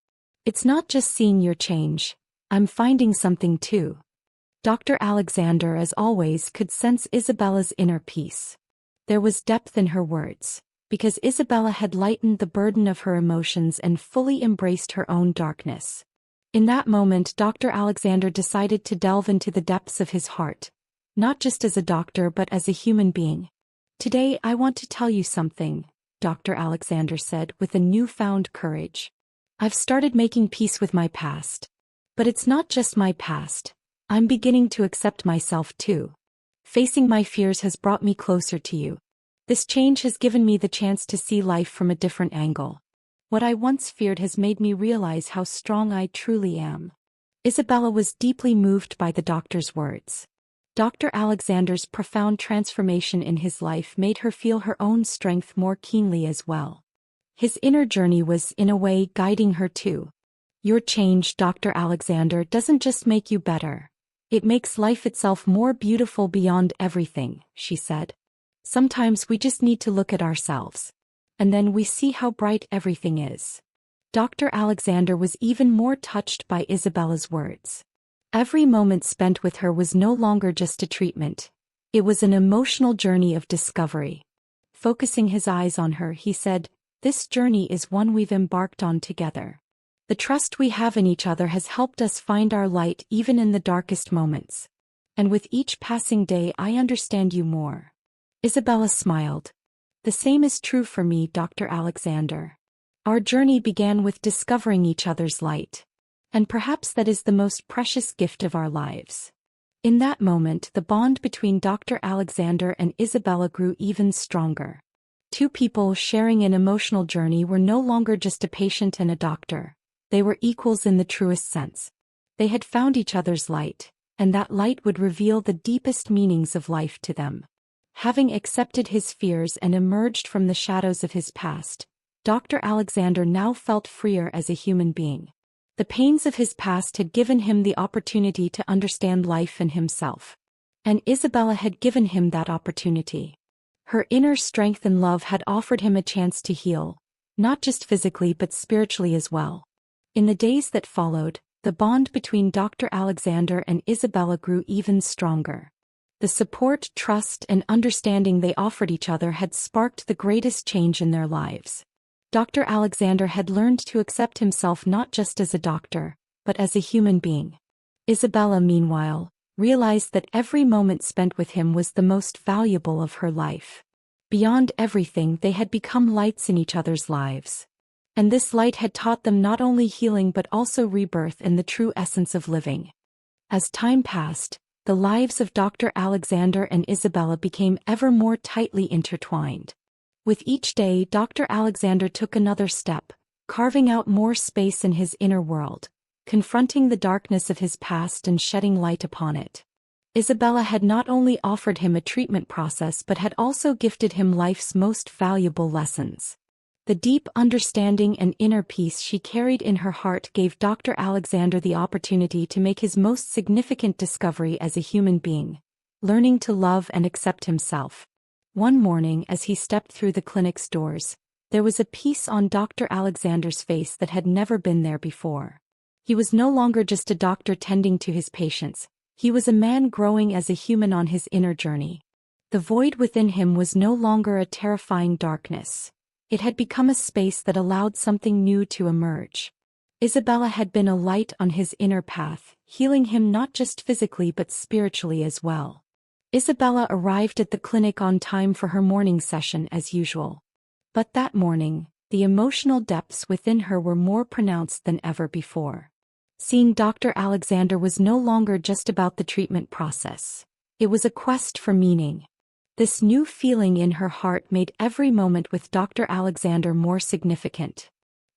"It's not just seeing your change, I'm finding something too." Dr. Alexandre, as always, could sense Isabella's inner peace. There was depth in her words, because Isabella had lightened the burden of her emotions and fully embraced her own darkness. In that moment, Dr. Alexandre decided to delve into the depths of his heart, not just as a doctor but as a human being. "Today I want to tell you something," Dr. Alexandre said with a newfound courage. "I've started making peace with my past. But it's not just my past. I'm beginning to accept myself too. Facing my fears has brought me closer to you. This change has given me the chance to see life from a different angle. What I once feared has made me realize how strong I truly am." Isabella was deeply moved by the doctor's words. Dr. Alexandre's profound transformation in his life made her feel her own strength more keenly as well. His inner journey was, in a way, guiding her too. "Your change, Dr. Alexandre, doesn't just make you better. It makes life itself more beautiful beyond everything," she said. "Sometimes we just need to look at ourselves. And then we see how bright everything is." Dr. Alexandre was even more touched by Isabella's words. Every moment spent with her was no longer just a treatment. It was an emotional journey of discovery. Focusing his eyes on her, he said, "This journey is one we've embarked on together. The trust we have in each other has helped us find our light even in the darkest moments. And with each passing day I understand you more." Isabella smiled. "The same is true for me, Dr. Alexandre. Our journey began with discovering each other's light. And perhaps that is the most precious gift of our lives." In that moment, the bond between Dr. Alexandre and Isabella grew even stronger. Two people sharing an emotional journey were no longer just a patient and a doctor. They were equals in the truest sense. They had found each other's light, and that light would reveal the deepest meanings of life to them. Having accepted his fears and emerged from the shadows of his past, Dr. Alexandre now felt freer as a human being. The pains of his past had given him the opportunity to understand life and himself. And Isabella had given him that opportunity. Her inner strength and love had offered him a chance to heal, not just physically but spiritually as well. In the days that followed, the bond between Dr. Alexandre and Isabella grew even stronger. The support, trust, and understanding they offered each other had sparked the greatest change in their lives. Dr. Alexandre had learned to accept himself not just as a doctor, but as a human being. Isabella, meanwhile, realized that every moment spent with him was the most valuable of her life. Beyond everything, they had become lights in each other's lives. And this light had taught them not only healing but also rebirth and the true essence of living. As time passed, the lives of Dr. Alexandre and Isabella became ever more tightly intertwined. With each day, Dr. Alexandre took another step, carving out more space in his inner world, confronting the darkness of his past and shedding light upon it. Isabella had not only offered him a treatment process but had also gifted him life's most valuable lessons. The deep understanding and inner peace she carried in her heart gave Dr. Alexandre the opportunity to make his most significant discovery as a human being, learning to love and accept himself. One morning, as he stepped through the clinic's doors, there was a peace on Dr. Alexandre's face that had never been there before. He was no longer just a doctor tending to his patients, he was a man growing as a human on his inner journey. The void within him was no longer a terrifying darkness. It had become a space that allowed something new to emerge. Isabella had been a light on his inner path, healing him not just physically but spiritually as well. Isabella arrived at the clinic on time for her morning session as usual. But that morning, the emotional depths within her were more pronounced than ever before. Seeing Dr. Alexandre was no longer just about the treatment process. It was a quest for meaning. This new feeling in her heart made every moment with Dr. Alexandre more significant.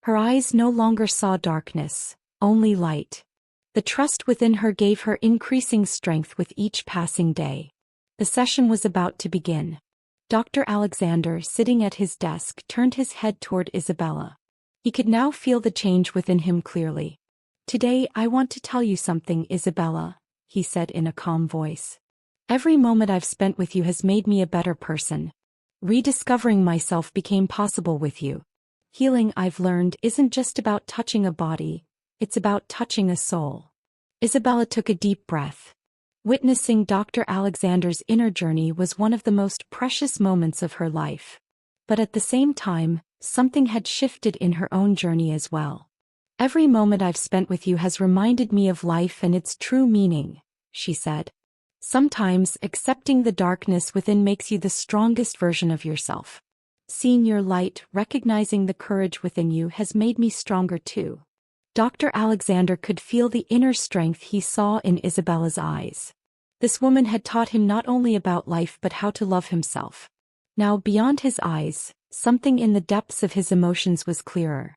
Her eyes no longer saw darkness, only light. The trust within her gave her increasing strength with each passing day. The session was about to begin. Dr. Alexandre, sitting at his desk, turned his head toward Isabella. He could now feel the change within him clearly. "Today I want to tell you something, Isabella," he said in a calm voice. "Every moment I've spent with you has made me a better person. Rediscovering myself became possible with you. Healing, I've learned, isn't just about touching a body, it's about touching a soul." Isabella took a deep breath. Witnessing Dr. Alexandre's inner journey was one of the most precious moments of her life. But at the same time, something had shifted in her own journey as well. "Every moment I've spent with you has reminded me of life and its true meaning," she said. "Sometimes accepting the darkness within makes you the strongest version of yourself. Seeing your light, recognizing the courage within you has made me stronger too." Dr. Alexandre could feel the inner strength he saw in Isabella's eyes. This woman had taught him not only about life but how to love himself. Now, beyond his eyes, something in the depths of his emotions was clearer.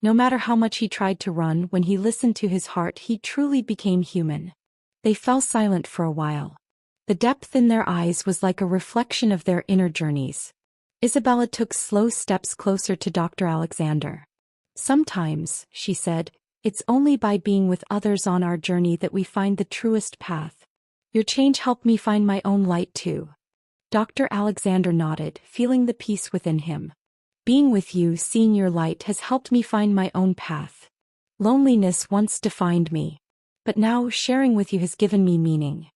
No matter how much he tried to run, when he listened to his heart, he truly became human. They fell silent for a while. The depth in their eyes was like a reflection of their inner journeys. Isabella took slow steps closer to Dr. Alexandre. "Sometimes," she said, "it's only by being with others on our journey that we find the truest path. Your change helped me find my own light too." Dr. Alexandre nodded, feeling the peace within him. "Being with you, seeing your light has helped me find my own path. Loneliness once defined me. But now sharing with you has given me meaning."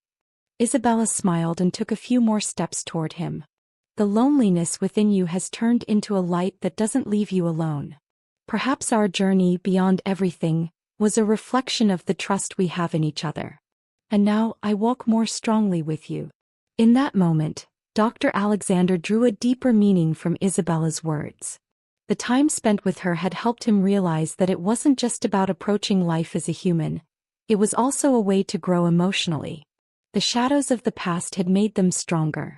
Isabella smiled and took a few more steps toward him. The loneliness within you has turned into a light that doesn't leave you alone. Perhaps our journey beyond everything was a reflection of the trust we have in each other. And now I walk more strongly with you. In that moment, Dr. Alexandre drew a deeper meaning from Isabella's words. The time spent with her had helped him realize that it wasn't just about approaching life as a human, it was also a way to grow emotionally. The shadows of the past had made them stronger.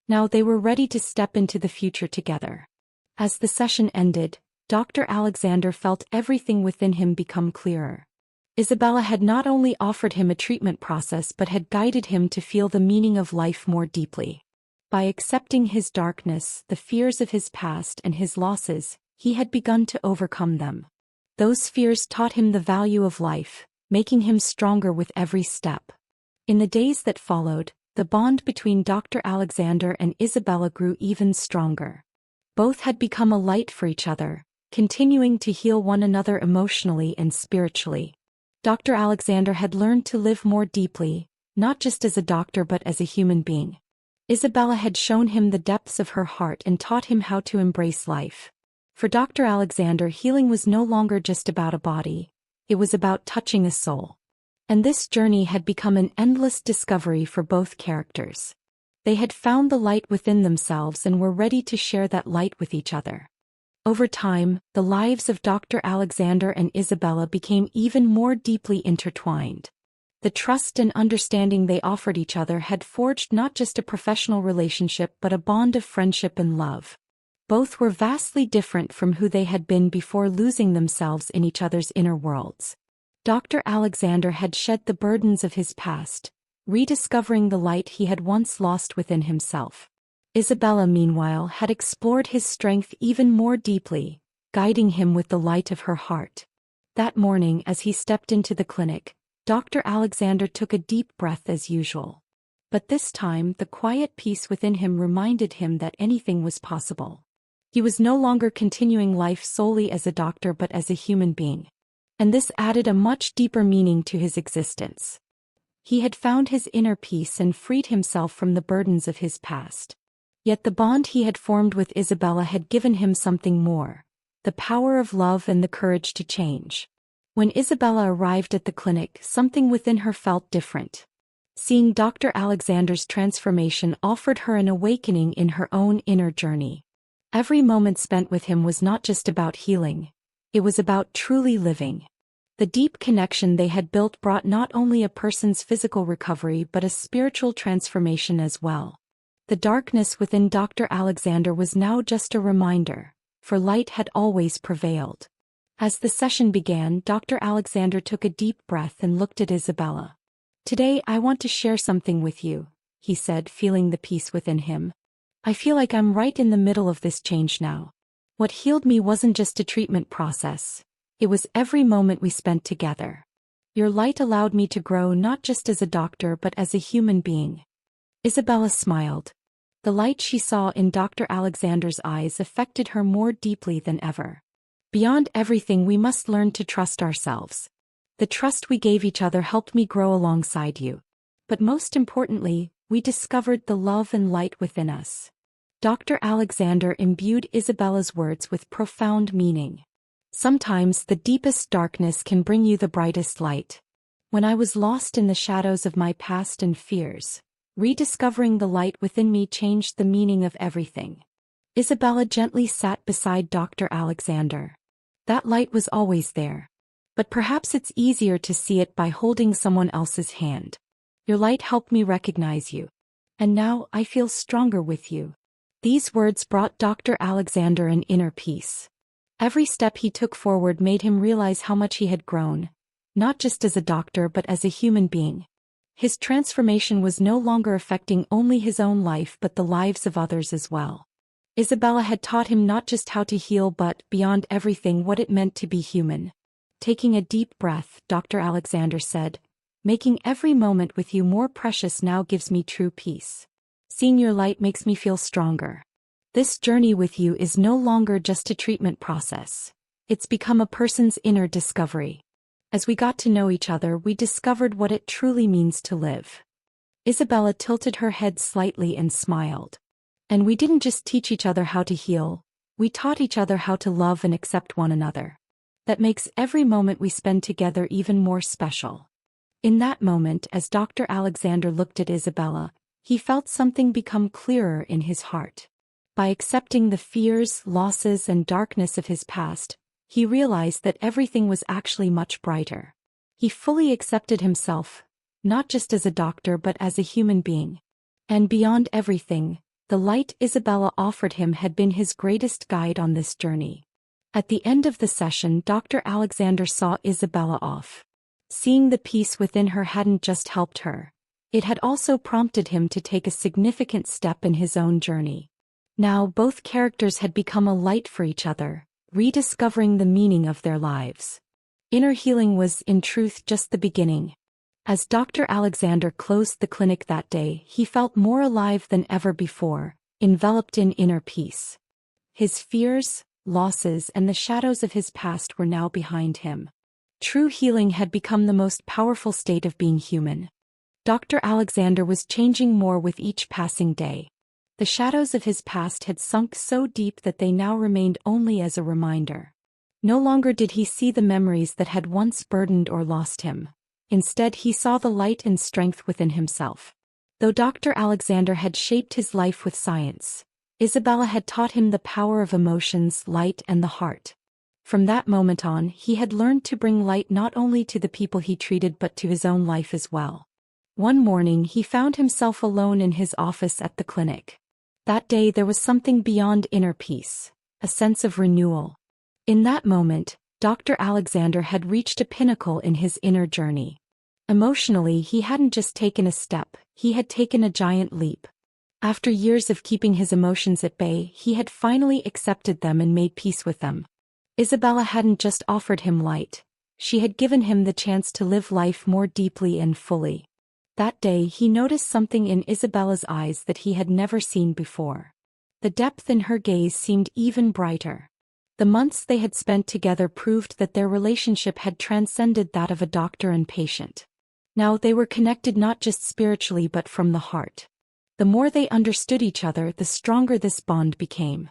Now they were ready to step into the future together. As the session ended, Dr. Alexandre felt everything within him become clearer. Isabella had not only offered him a treatment process but had guided him to feel the meaning of life more deeply. By accepting his darkness, the fears of his past and his losses, he had begun to overcome them. Those fears taught him the value of life, making him stronger with every step. In the days that followed, the bond between Dr. Alexandre and Isabella grew even stronger. Both had become a light for each other, continuing to heal one another emotionally and spiritually. Dr. Alexandre had learned to live more deeply, not just as a doctor but as a human being. Isabella had shown him the depths of her heart and taught him how to embrace life. For Dr. Alexandre, healing was no longer just about a body, it was about touching a soul. And this journey had become an endless discovery for both characters. They had found the light within themselves and were ready to share that light with each other. Over time, the lives of Dr. Alexandre and Isabella became even more deeply intertwined. The trust and understanding they offered each other had forged not just a professional relationship but a bond of friendship and love. Both were vastly different from who they had been before losing themselves in each other's inner worlds. Dr. Alexandre had shed the burdens of his past, rediscovering the light he had once lost within himself. Isabella, meanwhile, had explored his strength even more deeply, guiding him with the light of her heart. That morning, as he stepped into the clinic, Dr. Alexandre took a deep breath as usual. But this time, the quiet peace within him reminded him that anything was possible. He was no longer continuing life solely as a doctor but as a human being. And this added a much deeper meaning to his existence. He had found his inner peace and freed himself from the burdens of his past. Yet the bond he had formed with Isabella had given him something more: the power of love and the courage to change. When Isabella arrived at the clinic, something within her felt different. Seeing Dr. Alexandre's transformation offered her an awakening in her own inner journey. Every moment spent with him was not just about healing, it was about truly living. The deep connection they had built brought not only a person's physical recovery but a spiritual transformation as well. The darkness within Dr. Alexandre was now just a reminder, for light had always prevailed. As the session began, Dr. Alexandre took a deep breath and looked at Isabella. "Today I want to share something with you," he said, feeling the peace within him. "I feel like I'm right in the middle of this change now. What healed me wasn't just a treatment process, it was every moment we spent together. Your light allowed me to grow not just as a doctor but as a human being." Isabella smiled. The light she saw in Dr. Alexandre's eyes affected her more deeply than ever. "Beyond everything, we must learn to trust ourselves. The trust we gave each other helped me grow alongside you. But most importantly, we discovered the love and light within us." Dr. Alexandre imbued Isabella's words with profound meaning. "Sometimes the deepest darkness can bring you the brightest light. When I was lost in the shadows of my past and fears, rediscovering the light within me changed the meaning of everything." Isabella gently sat beside Dr. Alexandre. That light was always there. But perhaps it's easier to see it by holding someone else's hand. "Your light helped me recognize you. And now I feel stronger with you." These words brought Dr. Alexandre an inner peace. Every step he took forward made him realize how much he had grown, not just as a doctor but as a human being. His transformation was no longer affecting only his own life but the lives of others as well. Isabella had taught him not just how to heal but, beyond everything, what it meant to be human. Taking a deep breath, Dr. Alexandre said, "Making every moment with you more precious now gives me true peace. Seeing your light makes me feel stronger. This journey with you is no longer just a treatment process. It's become a person's inner discovery. As we got to know each other, we discovered what it truly means to live." Isabella tilted her head slightly and smiled. And we didn't just teach each other how to heal, we taught each other how to love and accept one another. That makes every moment we spend together even more special. In that moment, as Dr. Alexandre looked at Isabella, he felt something become clearer in his heart. By accepting the fears, losses, and darkness of his past, he realized that everything was actually much brighter. He fully accepted himself, not just as a doctor but as a human being. And beyond everything, the light Isabella offered him had been his greatest guide on this journey. At the end of the session, Dr. Alexandre saw Isabella off. Seeing the peace within her hadn't just helped her. It had also prompted him to take a significant step in his own journey. Now both characters had become a light for each other, rediscovering the meaning of their lives. Inner healing was, in truth, just the beginning. As Dr. Alexandre closed the clinic that day, he felt more alive than ever before, enveloped in inner peace. His fears, losses, and the shadows of his past were now behind him. True healing had become the most powerful state of being human. Dr. Alexandre was changing more with each passing day. The shadows of his past had sunk so deep that they now remained only as a reminder. No longer did he see the memories that had once burdened or lost him. Instead, he saw the light and strength within himself. Though Dr. Alexandre had shaped his life with science, Isabella had taught him the power of emotions, light, and the heart. From that moment on, he had learned to bring light not only to the people he treated but to his own life as well. One morning, he found himself alone in his office at the clinic. That day there was something beyond inner peace, a sense of renewal. In that moment, Dr. Alexandre had reached a pinnacle in his inner journey. Emotionally, he hadn't just taken a step, he had taken a giant leap. After years of keeping his emotions at bay, he had finally accepted them and made peace with them. Isabella hadn't just offered him light, she had given him the chance to live life more deeply and fully. That day he noticed something in Isabella's eyes that he had never seen before. The depth in her gaze seemed even brighter. The months they had spent together proved that their relationship had transcended that of a doctor and patient. Now they were connected not just spiritually but from the heart. The more they understood each other, the stronger this bond became.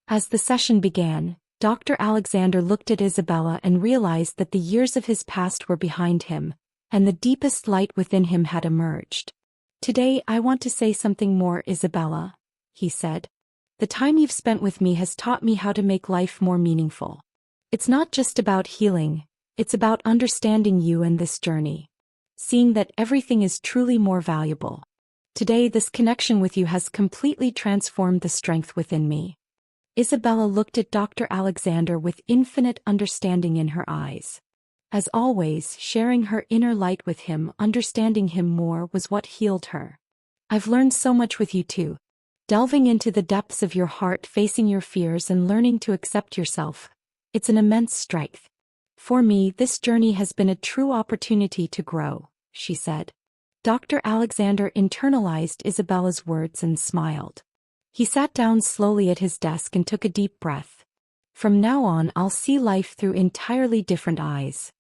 As the session began, Dr. Alexandre looked at Isabella and realized that the years of his past were behind him, and the deepest light within him had emerged. "Today I want to say something more, Isabella," he said. "The time you've spent with me has taught me how to make life more meaningful. It's not just about healing, it's about understanding you and this journey. Seeing that everything is truly more valuable. Today this connection with you has completely transformed the strength within me." Isabella looked at Dr. Alexandre with infinite understanding in her eyes. As always, sharing her inner light with him, understanding him more, was what healed her. "I've learned so much with you too. Delving into the depths of your heart, facing your fears, and learning to accept yourself. It's an immense strength. For me, this journey has been a true opportunity to grow," she said. Dr. Alexandre internalized Isabella's words and smiled. He sat down slowly at his desk and took a deep breath. "From now on, I'll see life through entirely different eyes.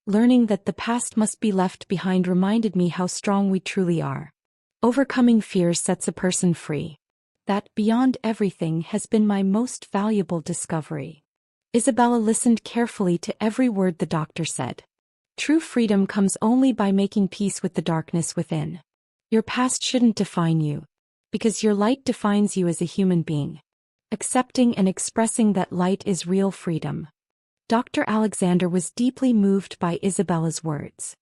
Learning that the past must be left behind reminded me how strong we truly are. Overcoming fear sets a person free. That, beyond everything, has been my most valuable discovery." Isabella listened carefully to every word the doctor said. True freedom comes only by making peace with the darkness within. Your past shouldn't define you, because your light defines you as a human being. Accepting and expressing that light is real freedom. Dr. Alexandre was deeply moved by Isabella's words.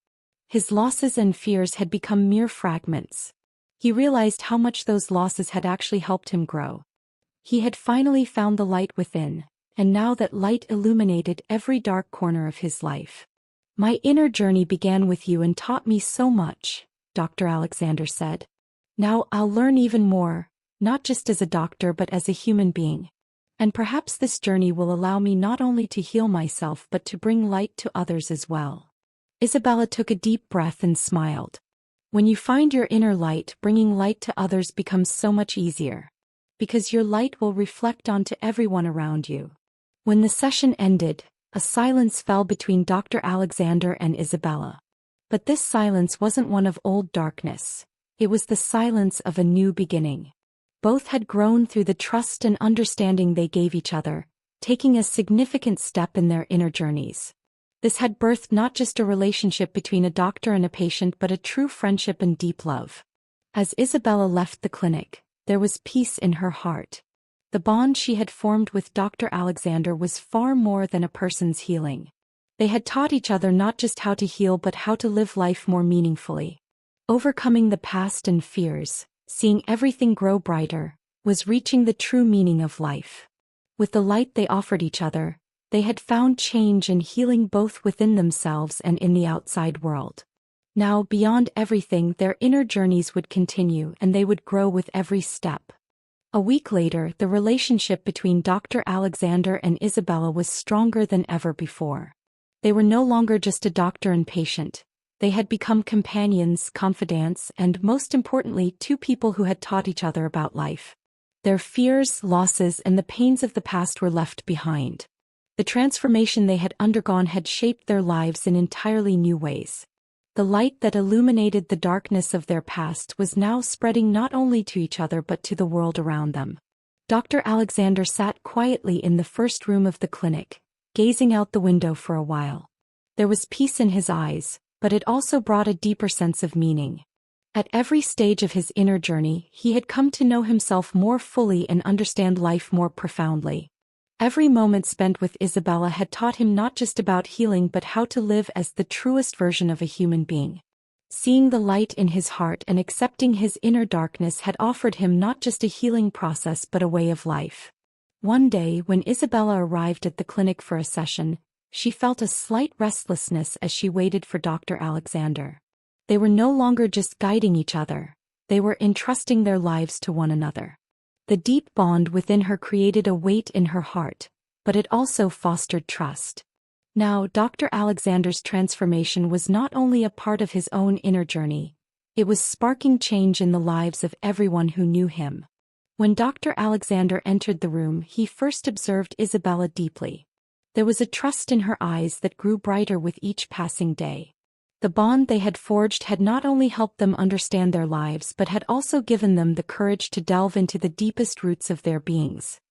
His losses and fears had become mere fragments. He realized how much those losses had actually helped him grow. He had finally found the light within, and now that light illuminated every dark corner of his life. "My inner journey began with you and taught me so much," Dr. Alexandre said. "Now I'll learn even more, not just as a doctor but as a human being. And perhaps this journey will allow me not only to heal myself but to bring light to others as well." Isabella took a deep breath and smiled. When you find your inner light, bringing light to others becomes so much easier. Because your light will reflect onto everyone around you. When the session ended, a silence fell between Dr. Alexandre and Isabella. But this silence wasn't one of old darkness. It was the silence of a new beginning. Both had grown through the trust and understanding they gave each other, taking a significant step in their inner journeys. This had birthed not just a relationship between a doctor and a patient but a true friendship and deep love. As Isabella left the clinic, there was peace in her heart. The bond she had formed with Dr. Alexandre was far more than a person's healing. They had taught each other not just how to heal but how to live life more meaningfully. Overcoming the past and fears, seeing everything grow brighter, was reaching the true meaning of life. With the light they offered each other, they had found change and healing both within themselves and in the outside world. Now, beyond everything, their inner journeys would continue and they would grow with every step. A week later, the relationship between Dr. Alexandre and Isabella was stronger than ever before. They were no longer just a doctor and patient. They had become companions, confidants, and most importantly, two people who had taught each other about life. Their fears, losses, and the pains of the past were left behind. The transformation they had undergone had shaped their lives in entirely new ways. The light that illuminated the darkness of their past was now spreading not only to each other but to the world around them. Dr. Alexandre sat quietly in the first room of the clinic, gazing out the window for a while. There was peace in his eyes, but it also brought a deeper sense of meaning. At every stage of his inner journey, he had come to know himself more fully and understand life more profoundly. Every moment spent with Isabella had taught him not just about healing but how to live as the truest version of a human being. Seeing the light in his heart and accepting his inner darkness had offered him not just a healing process but a way of life. One day, when Isabella arrived at the clinic for a session, she felt a slight restlessness as she waited for Dr. Alexandre. They were no longer just guiding each other, they were entrusting their lives to one another. The deep bond within her created a weight in her heart, but it also fostered trust. Now, Dr. Alexandre's transformation was not only a part of his own inner journey, it was sparking change in the lives of everyone who knew him. When Dr. Alexandre entered the room, he first observed Isabella deeply. There was a trust in her eyes that grew brighter with each passing day. The bond they had forged had not only helped them understand their lives but had also given them the courage to delve into the deepest roots of their beings.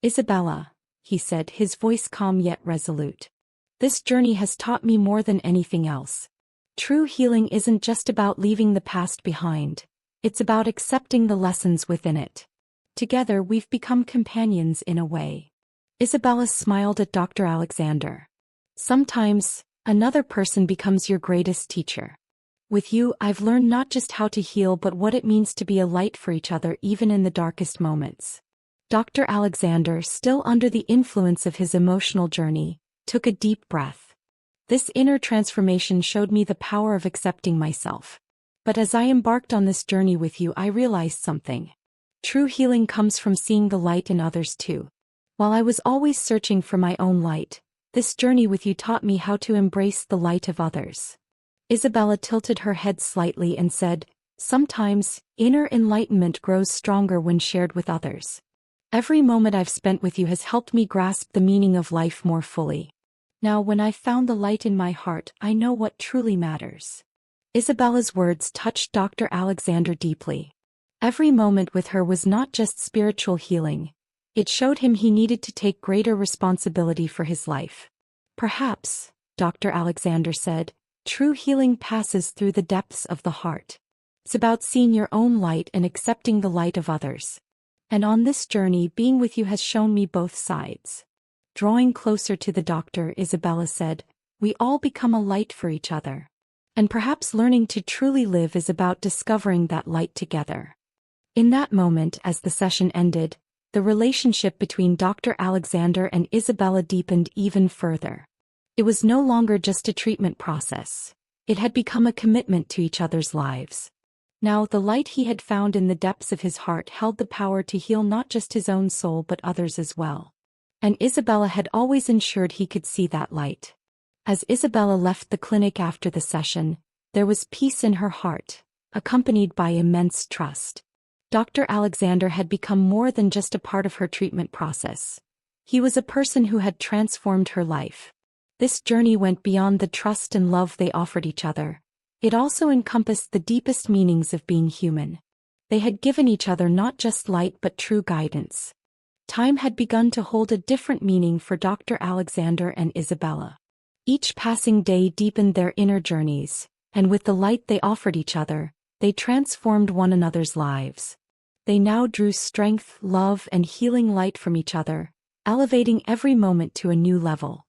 "Isabella," he said, his voice calm yet resolute. "This journey has taught me more than anything else. True healing isn't just about leaving the past behind, it's about accepting the lessons within it. Together we've become companions in a way." Isabella smiled at Dr. Alexandre. "Sometimes, another person becomes your greatest teacher. With you, I've learned not just how to heal but what it means to be a light for each other even in the darkest moments." Dr. Alexandre, still under the influence of his emotional journey, took a deep breath. "This inner transformation showed me the power of accepting myself. But as I embarked on this journey with you, I realized something. True healing comes from seeing the light in others too. While I was always searching for my own light, this journey with you taught me how to embrace the light of others." Isabella tilted her head slightly and said, "Sometimes, inner enlightenment grows stronger when shared with others. Every moment I've spent with you has helped me grasp the meaning of life more fully. Now, when I've found the light in my heart, I know what truly matters." Isabella's words touched Dr. Alexandre deeply. Every moment with her was not just spiritual healing. It showed him he needed to take greater responsibility for his life. "Perhaps," Dr. Alexandre said, "true healing passes through the depths of the heart. It's about seeing your own light and accepting the light of others. And on this journey, being with you has shown me both sides." Drawing closer to the doctor, Isabella said, "We all become a light for each other. And perhaps learning to truly live is about discovering that light together." In that moment, as the session ended, the relationship between Dr. Alexandre and Isabella deepened even further. It was no longer just a treatment process. It had become a commitment to each other's lives. Now, the light he had found in the depths of his heart held the power to heal not just his own soul but others as well. And Isabella had always ensured he could see that light. As Isabella left the clinic after the session, there was peace in her heart, accompanied by immense trust. Dr. Alexandre had become more than just a part of her treatment process. He was a person who had transformed her life. This journey went beyond the trust and love they offered each other. It also encompassed the deepest meanings of being human. They had given each other not just light but true guidance. Time had begun to hold a different meaning for Dr. Alexandre and Isabella. Each passing day deepened their inner journeys, and with the light they offered each other, they transformed one another's lives. They now drew strength, love, and healing light from each other, elevating every moment to a new level.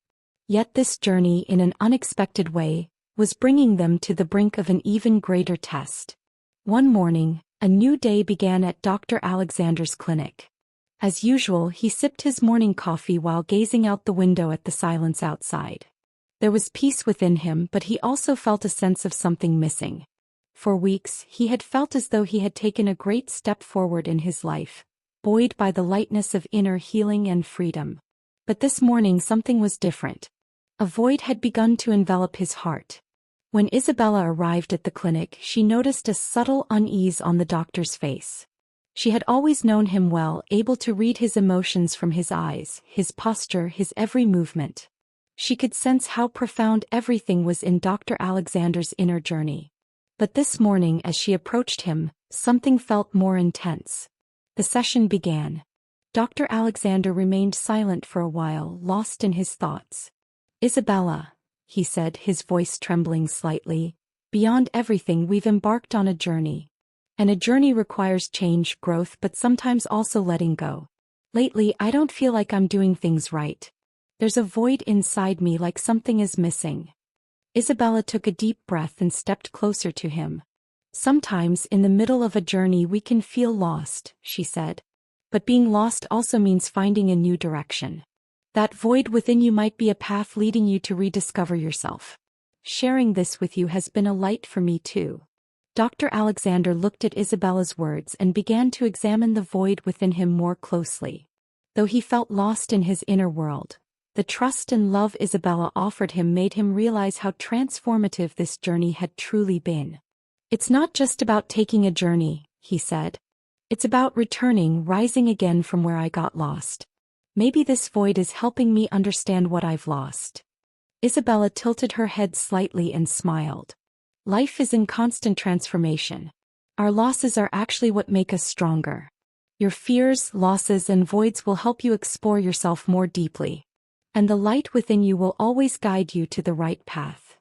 Yet this journey, in an unexpected way, was bringing them to the brink of an even greater test. One morning, a new day began at Dr. Alexandre's clinic. As usual, he sipped his morning coffee while gazing out the window at the silence outside. There was peace within him, but he also felt a sense of something missing. For weeks, he had felt as though he had taken a great step forward in his life, buoyed by the lightness of inner healing and freedom. But this morning something was different. A void had begun to envelop his heart. When Isabella arrived at the clinic, she noticed a subtle unease on the doctor's face. She had always known him well, able to read his emotions from his eyes, his posture, his every movement. She could sense how profound everything was in Dr. Alexandre's inner journey. But this morning, as she approached him, something felt more intense. The session began. Dr. Alexandre remained silent for a while, lost in his thoughts. "Isabella," he said, his voice trembling slightly, "beyond everything, we've embarked on a journey. And a journey requires change, growth, but sometimes also letting go. Lately, I don't feel like I'm doing things right. There's a void inside me, like something is missing." Isabella took a deep breath and stepped closer to him. "Sometimes in the middle of a journey we can feel lost," she said. "But being lost also means finding a new direction. That void within you might be a path leading you to rediscover yourself. Sharing this with you has been a light for me too." Dr. Alexandre looked at Isabella's words and began to examine the void within him more closely. Though he felt lost in his inner world, the trust and love Isabella offered him made him realize how transformative this journey had truly been. "It's not just about taking a journey," he said. "It's about returning, rising again from where I got lost. Maybe this void is helping me understand what I've lost." Isabella tilted her head slightly and smiled. "Life is in constant transformation. Our losses are actually what make us stronger. Your fears, losses, and voids will help you explore yourself more deeply. And the light within you will always guide you to the right path."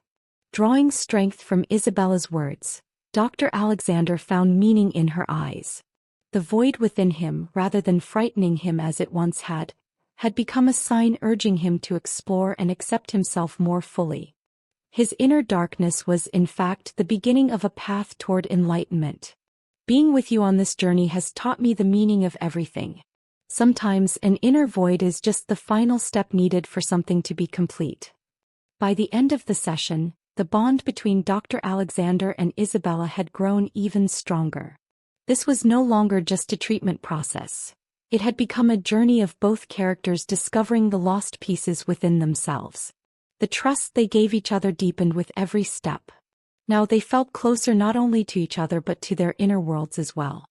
Drawing strength from Isabella's words, Dr. Alexandre found meaning in her eyes. The void within him, rather than frightening him as it once had become a sign urging him to explore and accept himself more fully. His inner darkness was, in fact, the beginning of a path toward enlightenment. "Being with you on this journey has taught me the meaning of everything. Sometimes an inner void is just the final step needed for something to be complete." By the end of the session, the bond between Dr. Alexandre and Isabella had grown even stronger. This was no longer just a treatment process. It had become a journey of both characters discovering the lost pieces within themselves. The trust they gave each other deepened with every step. Now they felt closer not only to each other but to their inner worlds as well.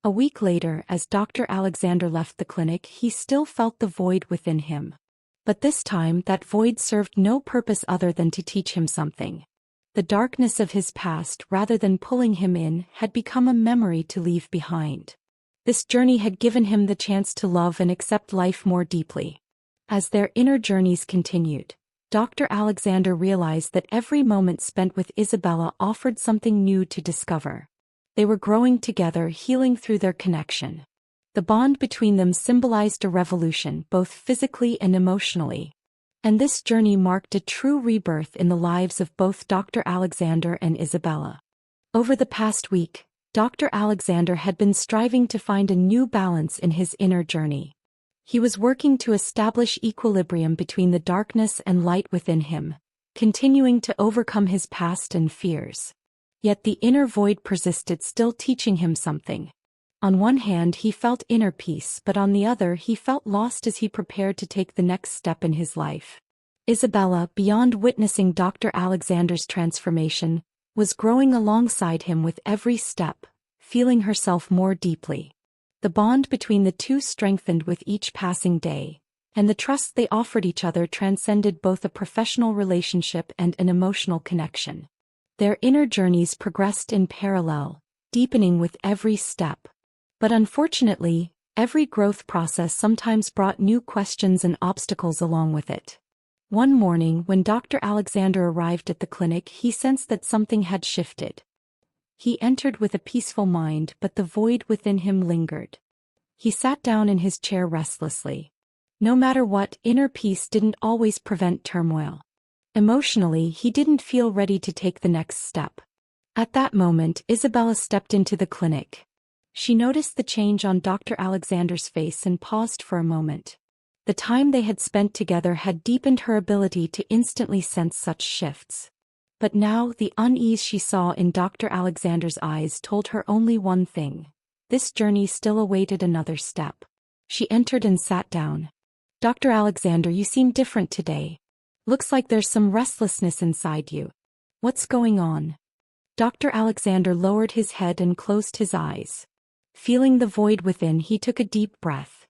A week later, as Dr. Alexandre left the clinic, he still felt the void within him. But this time, that void served no purpose other than to teach him something. The darkness of his past, rather than pulling him in, had become a memory to leave behind. This journey had given him the chance to love and accept life more deeply. As their inner journeys continued, Dr. Alexandre realized that every moment spent with Isabella offered something new to discover. They were growing together, healing through their connection. The bond between them symbolized a revolution, both physically and emotionally. And this journey marked a true rebirth in the lives of both Dr. Alexandre and Isabella. Over the past week, Dr. Alexandre had been striving to find a new balance in his inner journey. He was working to establish equilibrium between the darkness and light within him, continuing to overcome his past and fears. Yet the inner void persisted, still teaching him something. On one hand, he felt inner peace, but on the other, he felt lost as he prepared to take the next step in his life. Isabella, beyond witnessing Dr. Alexandre's transformation, was growing alongside him with every step, feeling herself more deeply. The bond between the two strengthened with each passing day, and the trust they offered each other transcended both a professional relationship and an emotional connection. Their inner journeys progressed in parallel, deepening with every step. But unfortunately, every growth process sometimes brought new questions and obstacles along with it. One morning, when Dr. Alexandre arrived at the clinic, he sensed that something had shifted. He entered with a peaceful mind, but the void within him lingered. He sat down in his chair restlessly. No matter what, inner peace didn't always prevent turmoil. Emotionally, he didn't feel ready to take the next step. At that moment, Isabella stepped into the clinic. She noticed the change on Dr. Alexandre's face and paused for a moment. The time they had spent together had deepened her ability to instantly sense such shifts. But now, the unease she saw in Dr. Alexandre's eyes told her only one thing. This journey still awaited another step. She entered and sat down. "Dr. Alexandre, you seem different today. Looks like there's some restlessness inside you. What's going on?" Dr. Alexandre lowered his head and closed his eyes. Feeling the void within, he took a deep breath.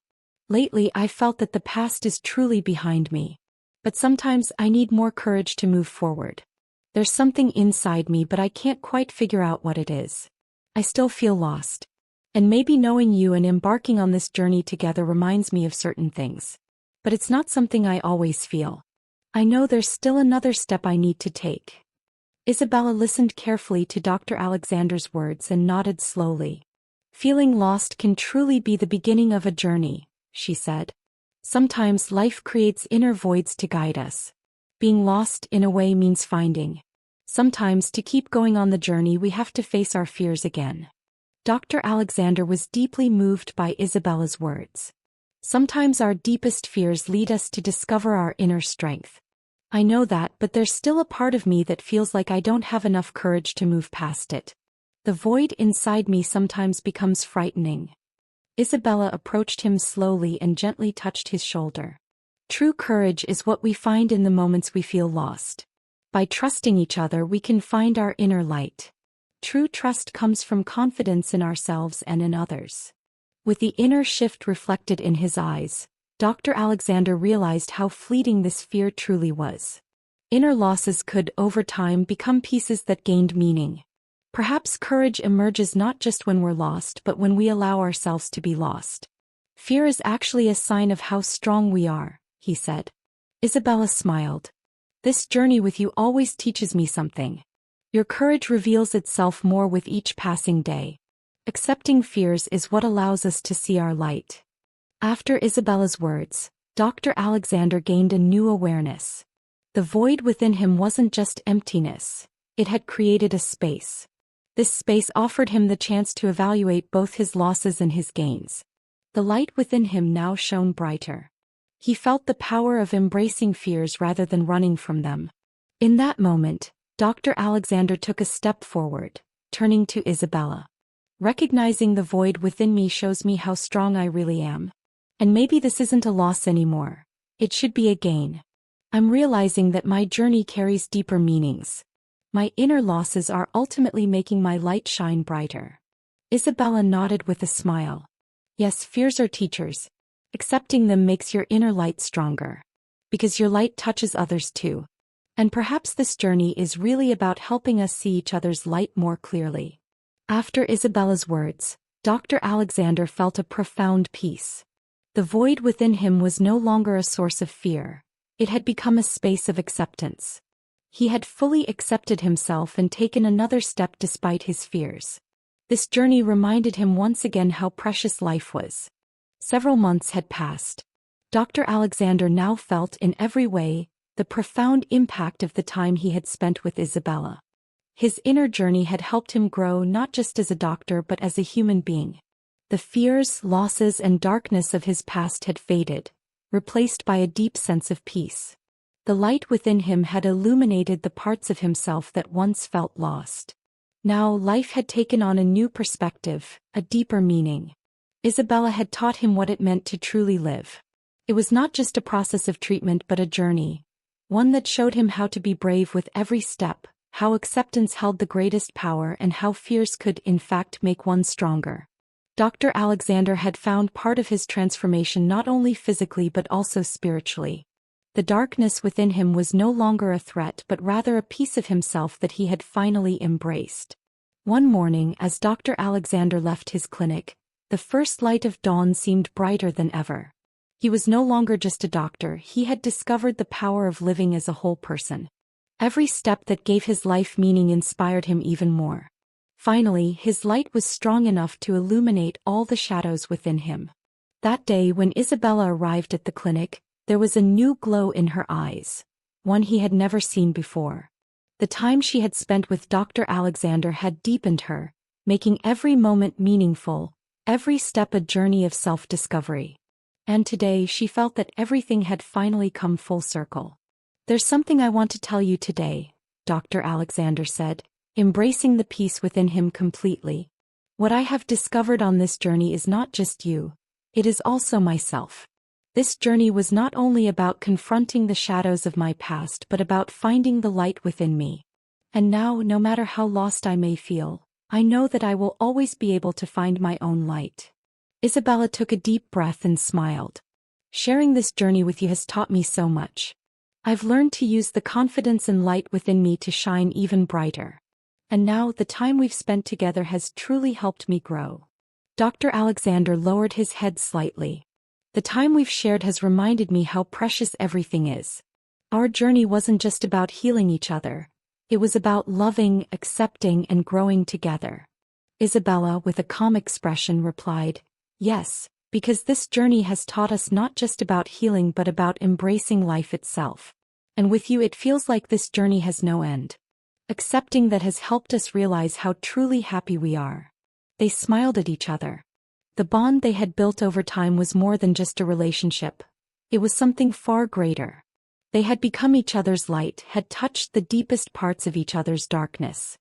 "Lately, I felt that the past is truly behind me. But sometimes I need more courage to move forward. There's something inside me, but I can't quite figure out what it is. I still feel lost. And maybe knowing you and embarking on this journey together reminds me of certain things. But it's not something I always feel. I know there's still another step I need to take." Isabella listened carefully to Dr. Alexandre's words and nodded slowly. "Feeling lost can truly be the beginning of a journey," she said. "Sometimes life creates inner voids to guide us. Being lost, in a way, means finding. Sometimes, to keep going on the journey, we have to face our fears again." Dr. Alexandre was deeply moved by Isabella's words. Sometimes our deepest fears lead us to discover our inner strength. "I know that, but there's still a part of me that feels like I don't have enough courage to move past it. The void inside me sometimes becomes frightening." Isabella approached him slowly and gently touched his shoulder. "True courage is what we find in the moments we feel lost. By trusting each other, we can find our inner light. True trust comes from confidence in ourselves and in others." With the inner shift reflected in his eyes, Dr. Alexandre realized how fleeting this fear truly was. Inner losses could, over time, become pieces that gained meaning. Perhaps courage emerges not just when we're lost, but when we allow ourselves to be lost. "Fear is actually a sign of how strong we are," he said. Isabella smiled. "This journey with you always teaches me something. Your courage reveals itself more with each passing day. Accepting fears is what allows us to see our light." After Isabella's words, Dr. Alexandre gained a new awareness. The void within him wasn't just emptiness, it had created a space. This space offered him the chance to evaluate both his losses and his gains. The light within him now shone brighter. He felt the power of embracing fears rather than running from them. In that moment, Dr. Alexandre took a step forward, turning to Isabella. "Recognizing the void within me shows me how strong I really am. And maybe this isn't a loss anymore. It should be a gain. I'm realizing that my journey carries deeper meanings. My inner losses are ultimately making my light shine brighter." Isabella nodded with a smile. "Yes, fears are teachers. Accepting them makes your inner light stronger. Because your light touches others too. And perhaps this journey is really about helping us see each other's light more clearly." After Isabella's words, Dr. Alexandre felt a profound peace. The void within him was no longer a source of fear. It had become a space of acceptance. He had fully accepted himself and taken another step despite his fears. This journey reminded him once again how precious life was. Several months had passed. Dr. Alexandre now felt in every way the profound impact of the time he had spent with Isabella. His inner journey had helped him grow not just as a doctor but as a human being. The fears, losses, and darkness of his past had faded, replaced by a deep sense of peace. The light within him had illuminated the parts of himself that once felt lost. Now life had taken on a new perspective, a deeper meaning. Isabella had taught him what it meant to truly live. It was not just a process of treatment but a journey, one that showed him how to be brave with every step, how acceptance held the greatest power, and how fears could, in fact, make one stronger. Dr. Alexandre had found part of his transformation not only physically but also spiritually. The darkness within him was no longer a threat but rather a piece of himself that he had finally embraced. One morning, as Dr. Alexandre left his clinic, the first light of dawn seemed brighter than ever. He was no longer just a doctor, he had discovered the power of living as a whole person. Every step that gave his life meaning inspired him even more. Finally, his light was strong enough to illuminate all the shadows within him. That day when Isabella arrived at the clinic, there was a new glow in her eyes, one he had never seen before. The time she had spent with Dr. Alexandre had deepened her, making every moment meaningful, every step a journey of self-discovery. And today she felt that everything had finally come full circle. "There's something I want to tell you today," Dr. Alexandre said, embracing the peace within him completely. "What I have discovered on this journey is not just you, it is also myself. This journey was not only about confronting the shadows of my past but about finding the light within me. And now, no matter how lost I may feel, I know that I will always be able to find my own light." Isabella took a deep breath and smiled. "Sharing this journey with you has taught me so much. I've learned to use the confidence and light within me to shine even brighter. And now the time we've spent together has truly helped me grow." Dr. Alexandre lowered his head slightly. "The time we've shared has reminded me how precious everything is. Our journey wasn't just about healing each other, it was about loving, accepting, and growing together." Isabella, with a calm expression, replied, "Yes, because this journey has taught us not just about healing but about embracing life itself. And with you it feels like this journey has no end. Accepting that has helped us realize how truly happy we are." They smiled at each other. The bond they had built over time was more than just a relationship. It was something far greater. They had become each other's light, had touched the deepest parts of each other's darkness.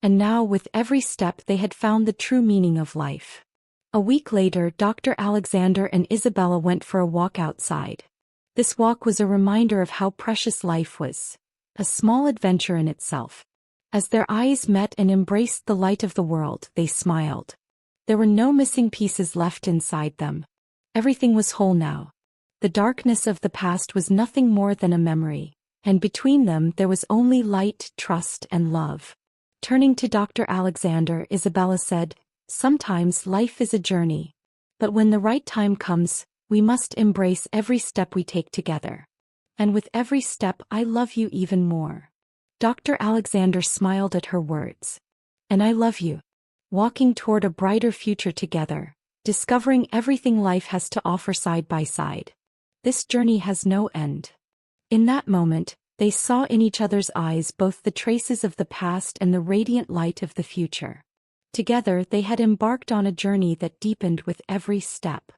And now, with every step, they had found the true meaning of life. A week later, Dr. Alexandre and Isabella went for a walk outside. This walk was a reminder of how precious life was, a small adventure in itself. As their eyes met and embraced the light of the world, they smiled. There were no missing pieces left inside them. Everything was whole now. The darkness of the past was nothing more than a memory, and between them there was only light, trust, and love. Turning to Dr. Alexandre, Isabella said, "Sometimes life is a journey. But when the right time comes, we must embrace every step we take together. And with every step I love you even more." Dr. Alexandre smiled at her words. "And I love you." Walking toward a brighter future together, discovering everything life has to offer side by side. This journey has no end. In that moment, they saw in each other's eyes both the traces of the past and the radiant light of the future. Together they had embarked on a journey that deepened with every step.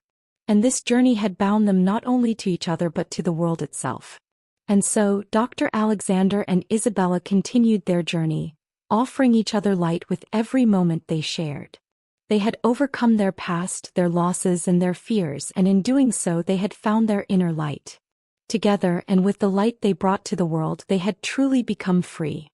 And this journey had bound them not only to each other but to the world itself. And so, Dr. Alexandre and Isabella continued their journey, offering each other light with every moment they shared. They had overcome their past, their losses, and their fears, and in doing so they had found their inner light. Together, and with the light they brought to the world, they had truly become free.